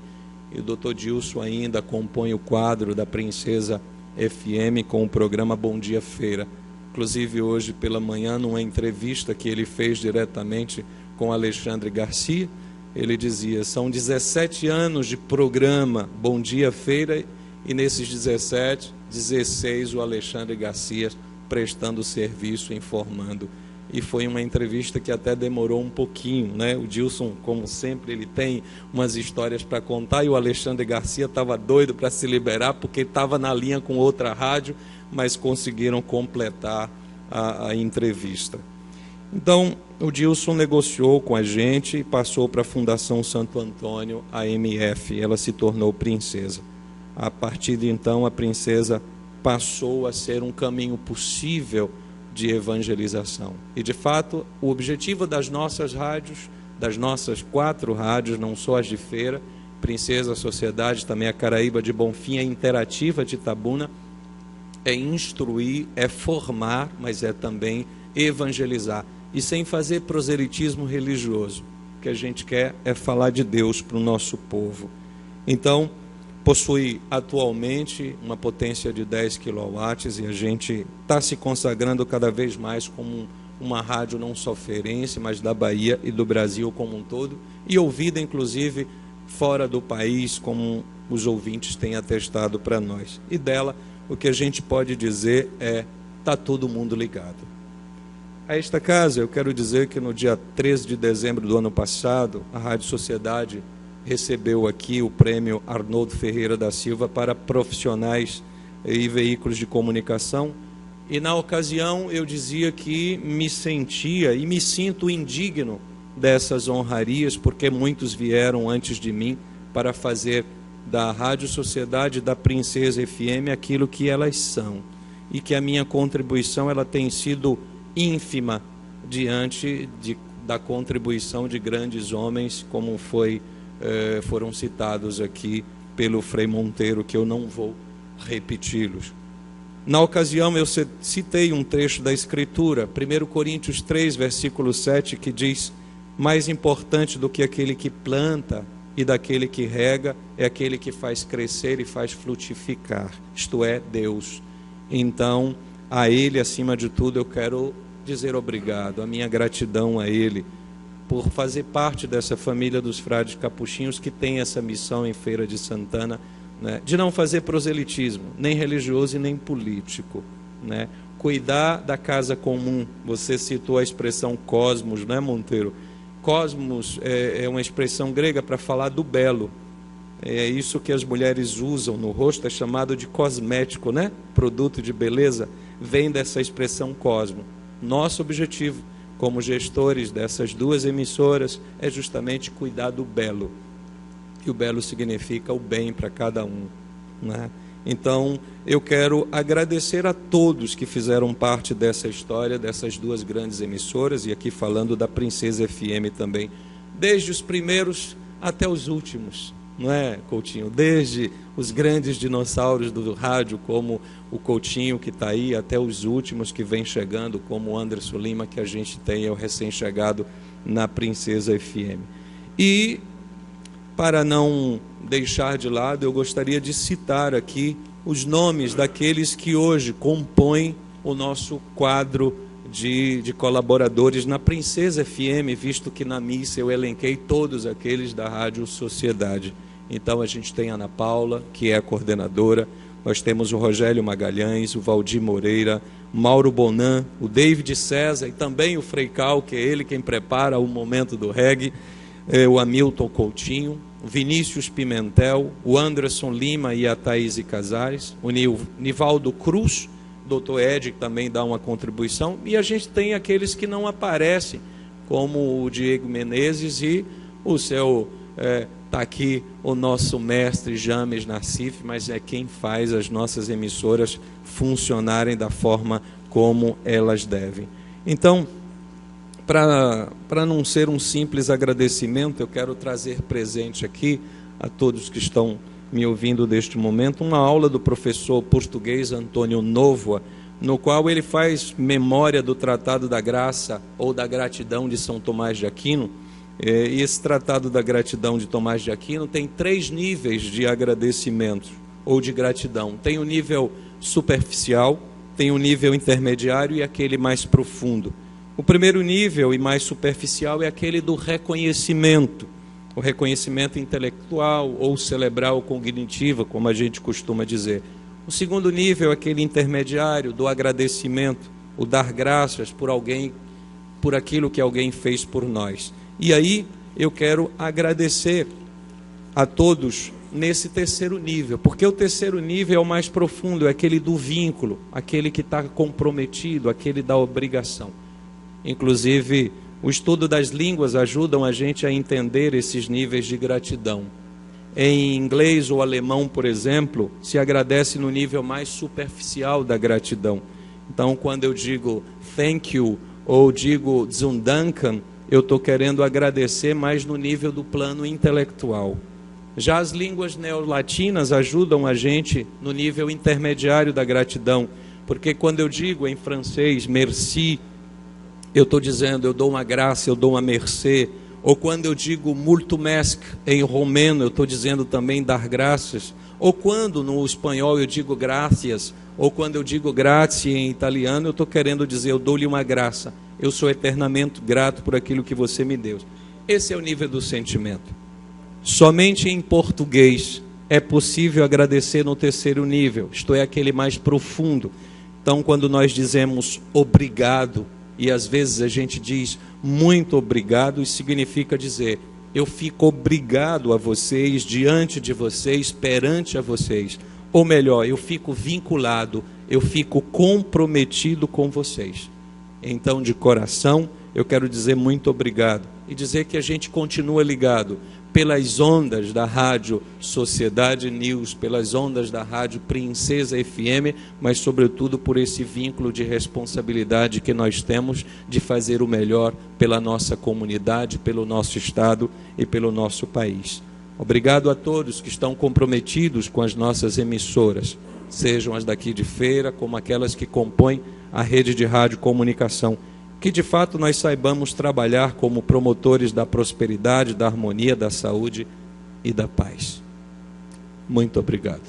E o doutor Dilson ainda compõe o quadro da Princesa FM com o programa Bom Dia Feira. Inclusive hoje pela manhã, numa entrevista que ele fez diretamente com Alexandre Garcia, ele dizia: são 17 anos de programa Bom Dia Feira, e nesses 17, 16 o Alexandre Garcia prestando serviço, informando. E foi uma entrevista que até demorou um pouquinho, né? O Dilson, como sempre, ele tem umas histórias para contar, e o Alexandre Garcia estava doido para se liberar, porque estava na linha com outra rádio, mas conseguiram completar a entrevista. Então, o Dilson negociou com a gente e passou para a Fundação Santo Antônio, a MF. Ela se tornou princesa. A partir de então, a princesa passou a ser um caminho possível de evangelização. E, de fato, o objetivo das nossas rádios, das nossas 4 rádios, não só as de Feira, Princesa, Sociedade, também a Caraíba de Bonfim, a Interativa de Itabuna, é instruir, é formar, mas é também evangelizar. E sem fazer proselitismo religioso. O que a gente quer é falar de Deus para o nosso povo. Então, possui atualmente uma potência de 10 kW e a gente está se consagrando cada vez mais como uma rádio não só feirense, mas da Bahia e do Brasil como um todo, e ouvida inclusive fora do país, como os ouvintes têm atestado para nós. E dela, o que a gente pode dizer é: está todo mundo ligado. A esta casa, eu quero dizer que no dia 13 de dezembro do ano passado, a Rádio Sociedade recebeu aqui o prêmio Arnoldo Ferreira da Silva para profissionais e veículos de comunicação. E na ocasião eu dizia que me sentia e me sinto indigno dessas honrarias, porque muitos vieram antes de mim para fazer da Rádio Sociedade e da Princesa FM aquilo que elas são. E que a minha contribuição ela tem sido ínfima diante da contribuição de grandes homens, como foram citados aqui pelo Frei Monteiro, que eu não vou repeti-los. Na ocasião eu citei um trecho da Escritura, 1 Coríntios 3, versículo 7, que diz: mais importante do que aquele que planta e daquele que rega é aquele que faz crescer e faz frutificar, isto é, Deus. Então, a Ele, acima de tudo, eu quero dizer obrigado, a minha gratidão a Ele, por fazer parte dessa família dos frades capuchinhos que tem essa missão em Feira de Santana, né, de não fazer proselitismo, nem religioso e nem político, né, cuidar da casa comum. Você citou a expressão cosmos, né, Monteiro? Cosmos é uma expressão grega para falar do belo. É isso que as mulheres usam no rosto, é chamado de cosmético, né? Produto de beleza, vem dessa expressão cosmo. Nosso objetivo, como gestores dessas duas emissoras, é justamente cuidar do belo. E o belo significa o bem para cada um, né? Então, eu quero agradecer a todos que fizeram parte dessa história, dessas duas grandes emissoras, e aqui falando da Princesa FM também, desde os primeiros até os últimos, não é, Coutinho? Desde os grandes dinossauros do rádio, como o Coutinho que está aí, até os últimos que vem chegando, como o Anderson Lima, que a gente tem, é o recém-chegado na Princesa FM. E, para não deixar de lado, eu gostaria de citar aqui os nomes daqueles que hoje compõem o nosso quadro de colaboradores na Princesa FM, visto que na missa eu elenquei todos aqueles da Rádio Sociedade. Então a gente tem a Ana Paula, que é a coordenadora, nós temos o Rogério Magalhães, o Valdir Moreira, Mauro Bonan, o David César e também o Frei Cal, que é ele quem prepara o momento do reggae, o Hamilton Coutinho, o Vinícius Pimentel, o Anderson Lima e a Thaís Casares, o Nivaldo Cruz, Dr. Ed, que também dá uma contribuição, e a gente tem aqueles que não aparecem, como o Diego Menezes e o seu... Está aqui o nosso mestre James Nassif, mas é quem faz as nossas emissoras funcionarem da forma como elas devem. Então, para não ser um simples agradecimento, eu quero trazer presente aqui a todos que estão me ouvindo neste momento, uma aula do professor português Antônio Novoa, no qual ele faz memória do Tratado da Graça ou da Gratidão de São Tomás de Aquino. E esse Tratado da Gratidão de Tomás de Aquino tem 3 níveis de agradecimento ou de gratidão. Tem o nível superficial, tem o nível intermediário e aquele mais profundo. O primeiro nível e mais superficial é aquele do reconhecimento, o reconhecimento intelectual ou cerebral cognitivo, como a gente costuma dizer. O segundo nível é aquele intermediário do agradecimento, o dar graças por alguém, por aquilo que alguém fez por nós. E aí eu quero agradecer a todos nesse terceiro nível, porque o terceiro nível é o mais profundo, é aquele do vínculo, aquele que está comprometido, aquele da obrigação. Inclusive, o estudo das línguas ajuda a gente a entender esses níveis de gratidão. Em inglês ou alemão, por exemplo, se agradece no nível mais superficial da gratidão. Então, quando eu digo thank you ou digo zum Danken, eu estou querendo agradecer mais no nível do plano intelectual. Já as línguas neolatinas ajudam a gente no nível intermediário da gratidão, porque quando eu digo em francês merci, eu estou dizendo eu dou uma graça, eu dou uma mercê. Ou quando eu digo mulțumesc em romeno, eu estou dizendo também dar graças. Ou quando no espanhol eu digo gracias, ou quando eu digo grazie em italiano, eu estou querendo dizer eu dou-lhe uma graça. Eu sou eternamente grato por aquilo que você me deu. Esse é o nível do sentimento. Somente em português é possível agradecer no terceiro nível, isto é, aquele mais profundo. Então, quando nós dizemos obrigado, e às vezes a gente diz muito obrigado, isso significa dizer eu fico obrigado a vocês, diante de vocês, perante a vocês. Ou melhor, eu fico vinculado, eu fico comprometido com vocês. Então, de coração, eu quero dizer muito obrigado e dizer que a gente continua ligado pelas ondas da Rádio Sociedade News, pelas ondas da Rádio Princesa FM, mas sobretudo por esse vínculo de responsabilidade que nós temos de fazer o melhor pela nossa comunidade, pelo nosso estado e pelo nosso país. Obrigado a todos que estão comprometidos com as nossas emissoras, sejam as daqui de Feira, como aquelas que compõem a rede de rádio comunicação, que de fato nós saibamos trabalhar como promotores da prosperidade, da harmonia, da saúde e da paz. Muito obrigado.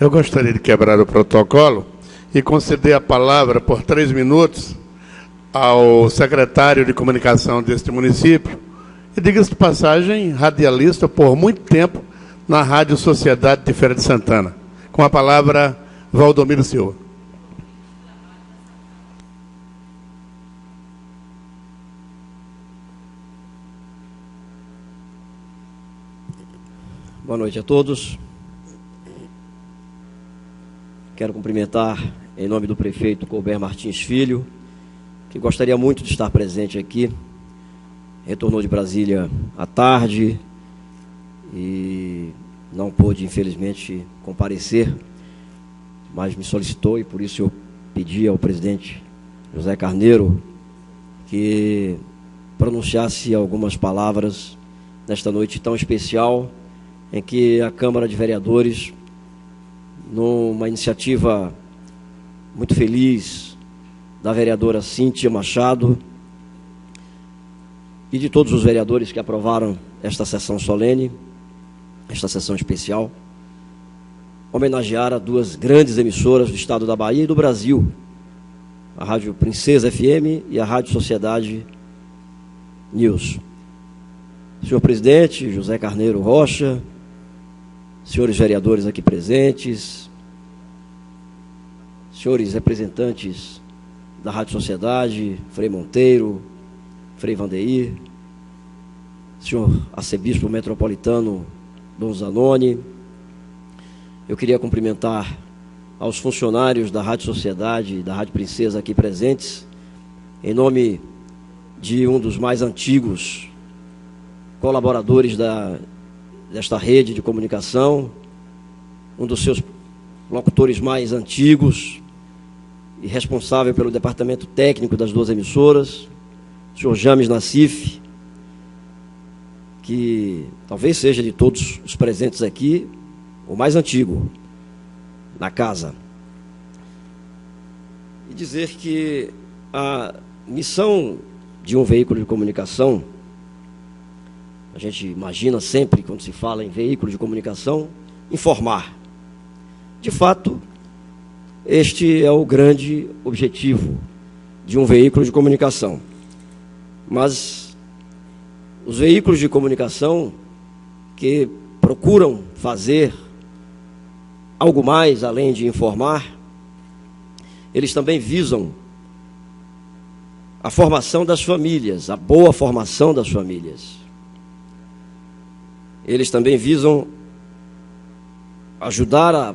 Eu gostaria de quebrar o protocolo e conceder a palavra por 3 minutos ao secretário de comunicação deste município, e diga-se de passagem, radialista por muito tempo na Rádio Sociedade de Feira de Santana. Com a palavra, Valdomiro Silva. Boa noite a todos. Quero cumprimentar, em nome do prefeito Colbert Martins Filho, que gostaria muito de estar presente aqui. Retornou de Brasília à tarde e não pôde, infelizmente, comparecer, mas me solicitou e por isso eu pedi ao presidente José Carneiro que pronunciasse algumas palavras nesta noite tão especial em que a Câmara de Vereadores, numa iniciativa muito feliz da vereadora Cíntia Machado e de todos os vereadores que aprovaram esta sessão solene, esta sessão especial, homenagear a duas grandes emissoras do estado da Bahia e do Brasil, a Rádio Princesa FM e a Rádio Sociedade News. Senhor presidente José Carneiro Rocha, senhores vereadores aqui presentes, senhores representantes da Rádio Sociedade, Frei Monteiro, Frei Vandeir, senhor arcebispo metropolitano Dom Zanoni, eu queria cumprimentar aos funcionários da Rádio Sociedade e da Rádio Princesa aqui presentes, em nome de um dos mais antigos colaboradores desta rede de comunicação, um dos seus locutores mais antigos e responsável pelo departamento técnico das duas emissoras, o senhor James Nassif, que talvez seja de todos os presentes aqui, o mais antigo na casa. E dizer que a missão de um veículo de comunicação, a gente imagina sempre, quando se fala em veículo de comunicação, informar. De fato, este é o grande objetivo de um veículo de comunicação. Mas os veículos de comunicação que procuram fazer algo mais além de informar, eles também visam a formação das famílias, a boa formação das famílias. Eles também visam ajudar a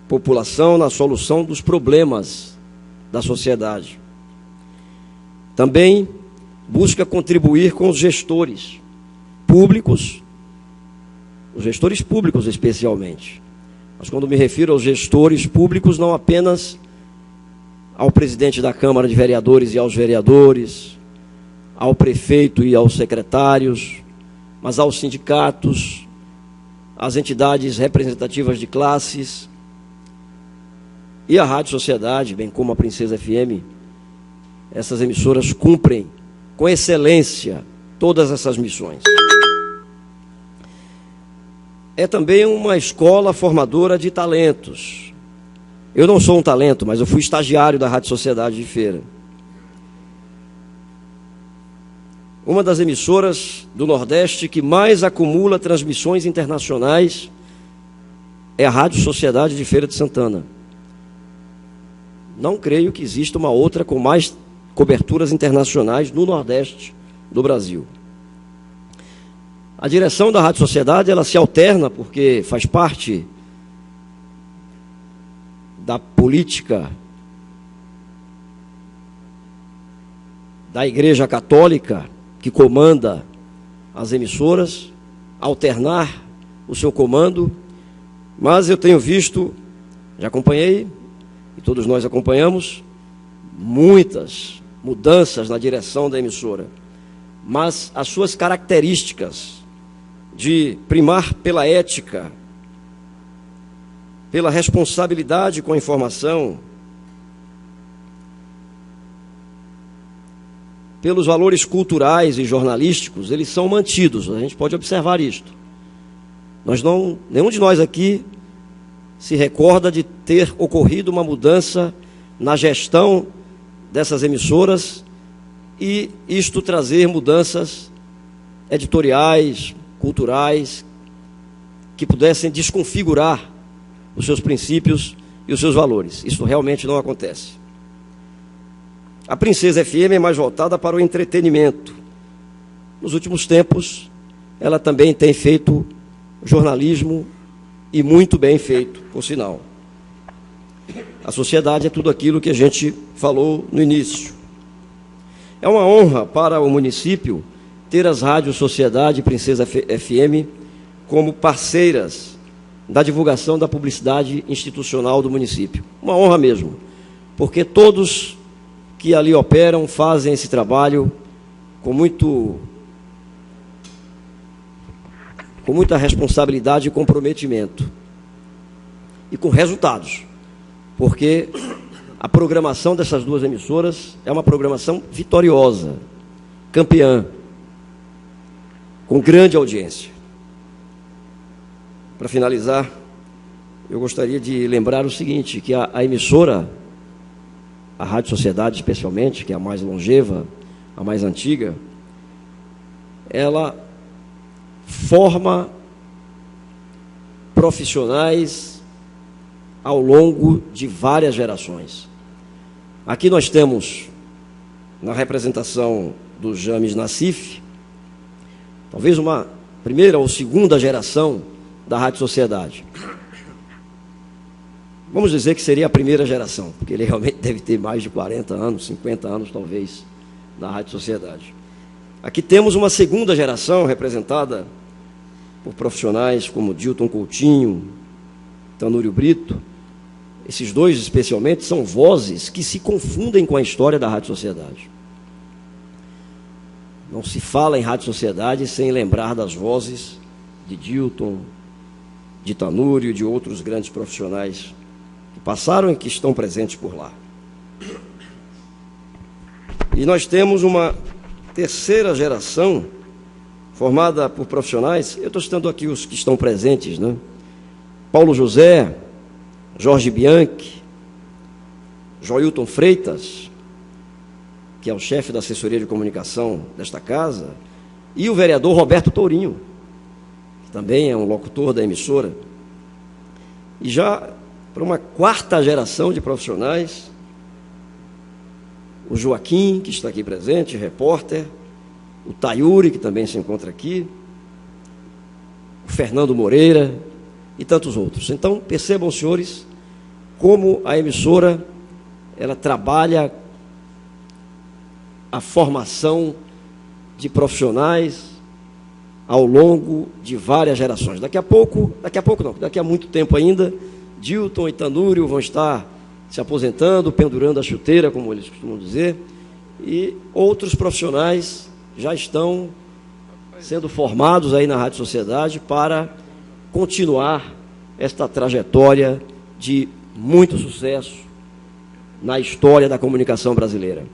população na solução dos problemas da sociedade. Também busca contribuir com os gestores públicos especialmente. Mas quando me refiro aos gestores públicos, não apenas ao presidente da Câmara de Vereadores e aos vereadores, ao prefeito e aos secretários, mas aos sindicatos, às entidades representativas de classes e à Rádio Sociedade, bem como a Princesa FM. Essas emissoras cumprem com excelência todas essas missões. É também uma escola formadora de talentos. Eu não sou um talento, mas eu fui estagiário da Rádio Sociedade de Feira. Uma das emissoras do Nordeste que mais acumula transmissões internacionais é a Rádio Sociedade de Feira de Santana. Não creio que exista uma outra com mais coberturas internacionais no Nordeste do Brasil. A direção da Rádio Sociedade, ela se alterna porque faz parte da política da Igreja Católica, que comanda as emissoras, alternar o seu comando, mas eu tenho visto, já acompanhei, e todos nós acompanhamos, muitas mudanças na direção da emissora, mas as suas características de primar pela ética, pela responsabilidade com a informação, pelos valores culturais e jornalísticos, eles são mantidos. A gente pode observar isto. Nenhum de nós aqui se recorda de ter ocorrido uma mudança na gestão dessas emissoras e isto trazer mudanças editoriais, culturais, que pudessem desconfigurar os seus princípios e os seus valores. Isso realmente não acontece. A Princesa FM é mais voltada para o entretenimento. Nos últimos tempos, ela também tem feito jornalismo e muito bem feito, por sinal. A sociedade é tudo aquilo que a gente falou no início. É uma honra para o município ter as rádios Sociedade e Princesa FM como parceiras da divulgação da publicidade institucional do município. Uma honra mesmo, porque todos que ali operam fazem esse trabalho com muita responsabilidade e comprometimento. E com resultados, porque a programação dessas duas emissoras é uma programação vitoriosa, campeã, com grande audiência. Para finalizar, eu gostaria de lembrar o seguinte, que a emissora, a Rádio Sociedade especialmente, que é a mais longeva, a mais antiga, ela forma profissionais ao longo de várias gerações. Aqui nós temos, na representação do James Nassif, talvez uma primeira ou segunda geração da Rádio Sociedade. Vamos dizer que seria a primeira geração, porque ele realmente deve ter mais de 40 anos, 50 anos talvez, na Rádio Sociedade. Aqui temos uma segunda geração representada por profissionais como Dilton Coutinho, Tanúrio Brito. Esses dois, especialmente, são vozes que se confundem com a história da Rádio Sociedade. Não se fala em Rádio Sociedade sem lembrar das vozes de Dilton, de Tanúrio e de outros grandes profissionais que passaram e que estão presentes por lá. E nós temos uma terceira geração formada por profissionais, eu estou citando aqui os que estão presentes, né? Paulo José, Jorge Bianchi, Joilton Freitas, que é o chefe da assessoria de comunicação desta casa, e o vereador Roberto Tourinho, que também é um locutor da emissora. E já para uma quarta geração de profissionais, o Joaquim, que está aqui presente, repórter, o Tayuri, que também se encontra aqui, o Fernando Moreira e tantos outros. Então, percebam, senhores, como a emissora ela trabalha a formação de profissionais ao longo de várias gerações. Daqui a muito tempo ainda, Dilton e Tanúrio vão estar se aposentando, pendurando a chuteira, como eles costumam dizer, e outros profissionais já estão sendo formados aí na Rádio Sociedade para continuar esta trajetória de muito sucesso na história da comunicação brasileira.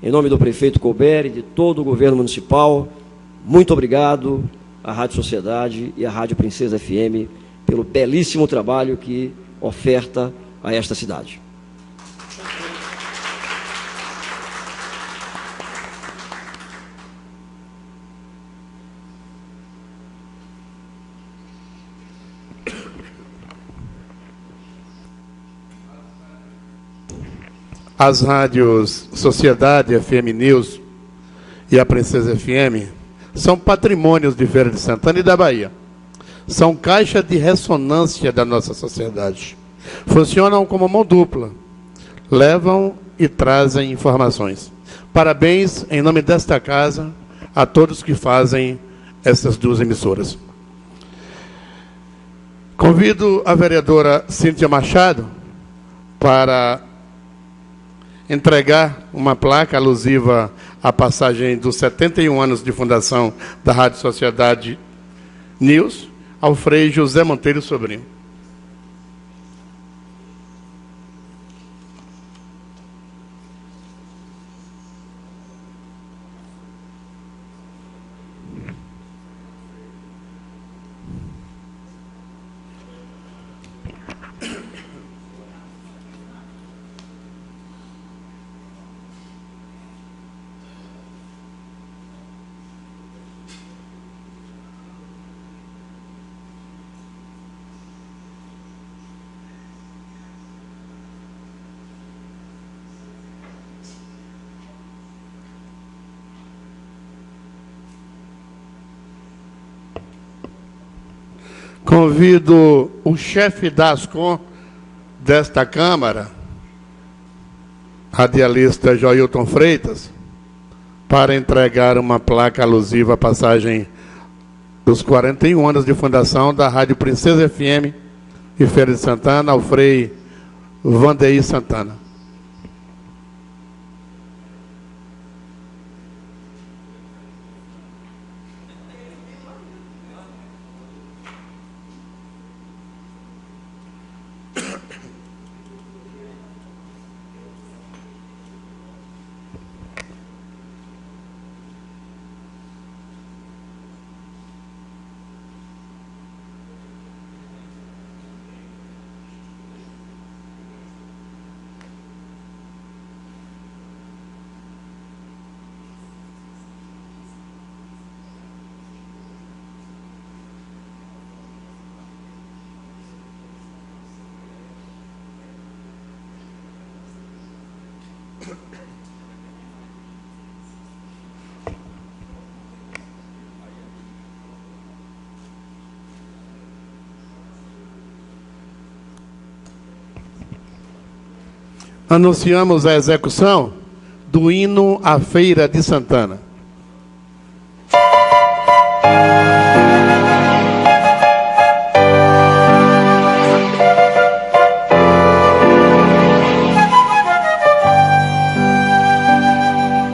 Em nome do prefeito Colbert e de todo o governo municipal, muito obrigado à Rádio Sociedade e à Rádio Princesa FM pelo belíssimo trabalho que oferta a esta cidade. As rádios Sociedade, FM News e a Princesa FM são patrimônios de Feira de Santana e da Bahia. São caixa de ressonância da nossa sociedade. Funcionam como mão dupla. Levam e trazem informações. Parabéns, em nome desta casa, a todos que fazem essas duas emissoras. Convido a vereadora Cíntia Machado para entregar uma placa alusiva à passagem dos 71 anos de fundação da Rádio Sociedade News ao Frei José Monteiro Sobrinho. Convido o chefe da ASCOM desta Câmara, radialista Joilton Freitas, para entregar uma placa alusiva à passagem dos 41 anos de fundação da Rádio Princesa FM e Feira de Santana, ao Frei Vandeir Santana. Anunciamos a execução do hino à Feira de Santana.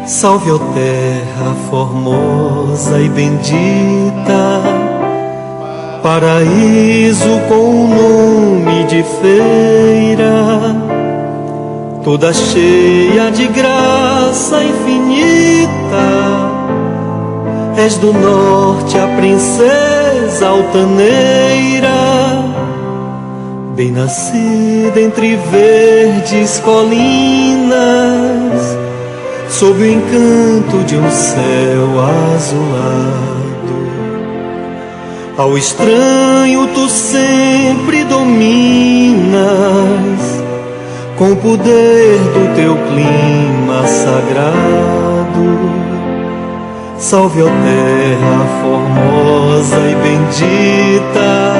Salve, ó terra formosa e bendita, paraíso com o nome de feira, toda cheia de graça infinita. És do norte a princesa altaneira, bem nascida entre verdes colinas, sob o encanto de um céu azulado. Ao estranho tu sempre dominas, com o poder do teu clima sagrado. Salve, ó terra formosa e bendita,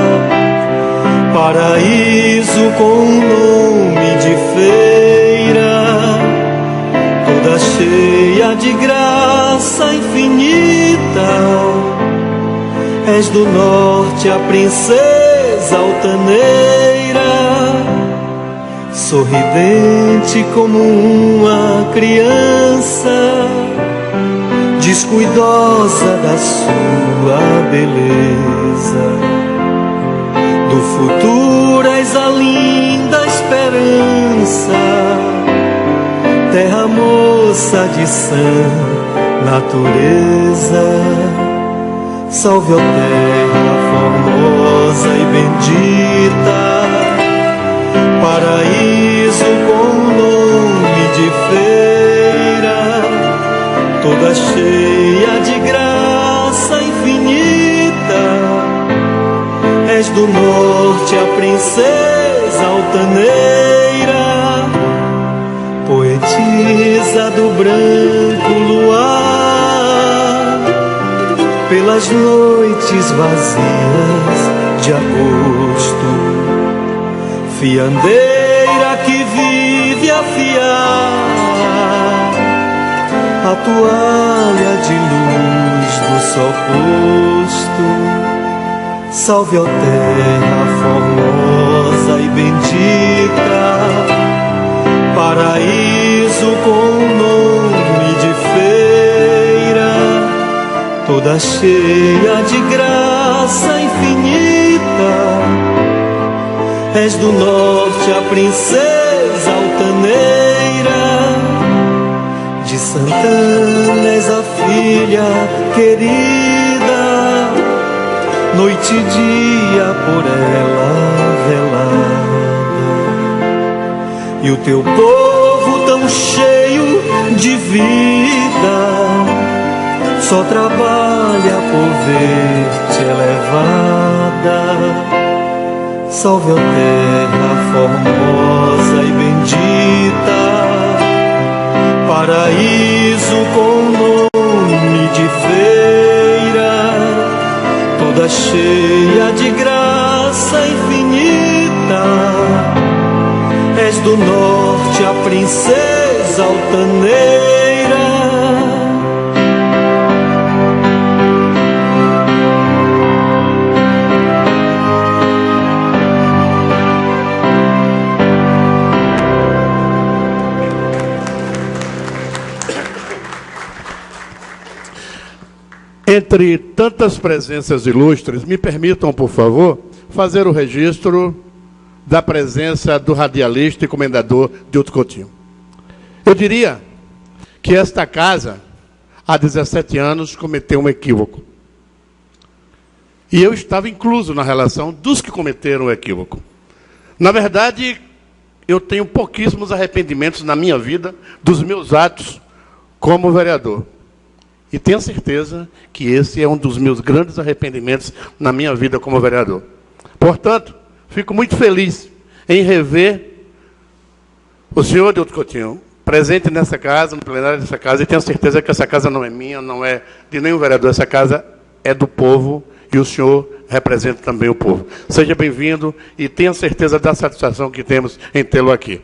paraíso com o nome de feira, toda cheia de graça infinita. És do norte a princesa altaneira, sorridente como uma criança, descuidosa da sua beleza. Do futuro és a linda esperança, terra moça de sã natureza. Salve, ó terra formosa e bendita, paraíso com o nome de feira, toda cheia de graça infinita. És do norte a princesa altaneira, poetisa do branco luar, pelas noites vazias de agosto, fiandeira que vive a fiar a toalha de luz do sol posto. Salve, ó terra formosa e bendita, paraíso com o nome de feira, toda cheia de graça infinita. És do norte a princesa altaneira, de Santana és a filha querida, noite e dia por ela velada. E o teu povo tão cheio de vida, só trabalha por ver-te elevada. Salve, ó terra formosa e bendita, paraíso com o nome de feira, toda cheia de graça do norte, a princesa altaneira. Entre tantas presenças ilustres, me permitam, por favor, fazer o registro da presença do radialista e comendador Dilton Coutinho. Eu diria que esta casa, há 17 anos, cometeu um equívoco. E eu estava incluso na relação dos que cometeram o equívoco. Na verdade, eu tenho pouquíssimos arrependimentos na minha vida dos meus atos como vereador. E tenho certeza que esse é um dos meus grandes arrependimentos na minha vida como vereador. Portanto, fico muito feliz em rever o senhor Dilton Coutinho presente nessa casa, no plenário dessa casa, e tenho certeza que essa casa não é minha, não é de nenhum vereador, essa casa é do povo e o senhor representa também o povo. Seja bem-vindo e tenha certeza da satisfação que temos em tê-lo aqui.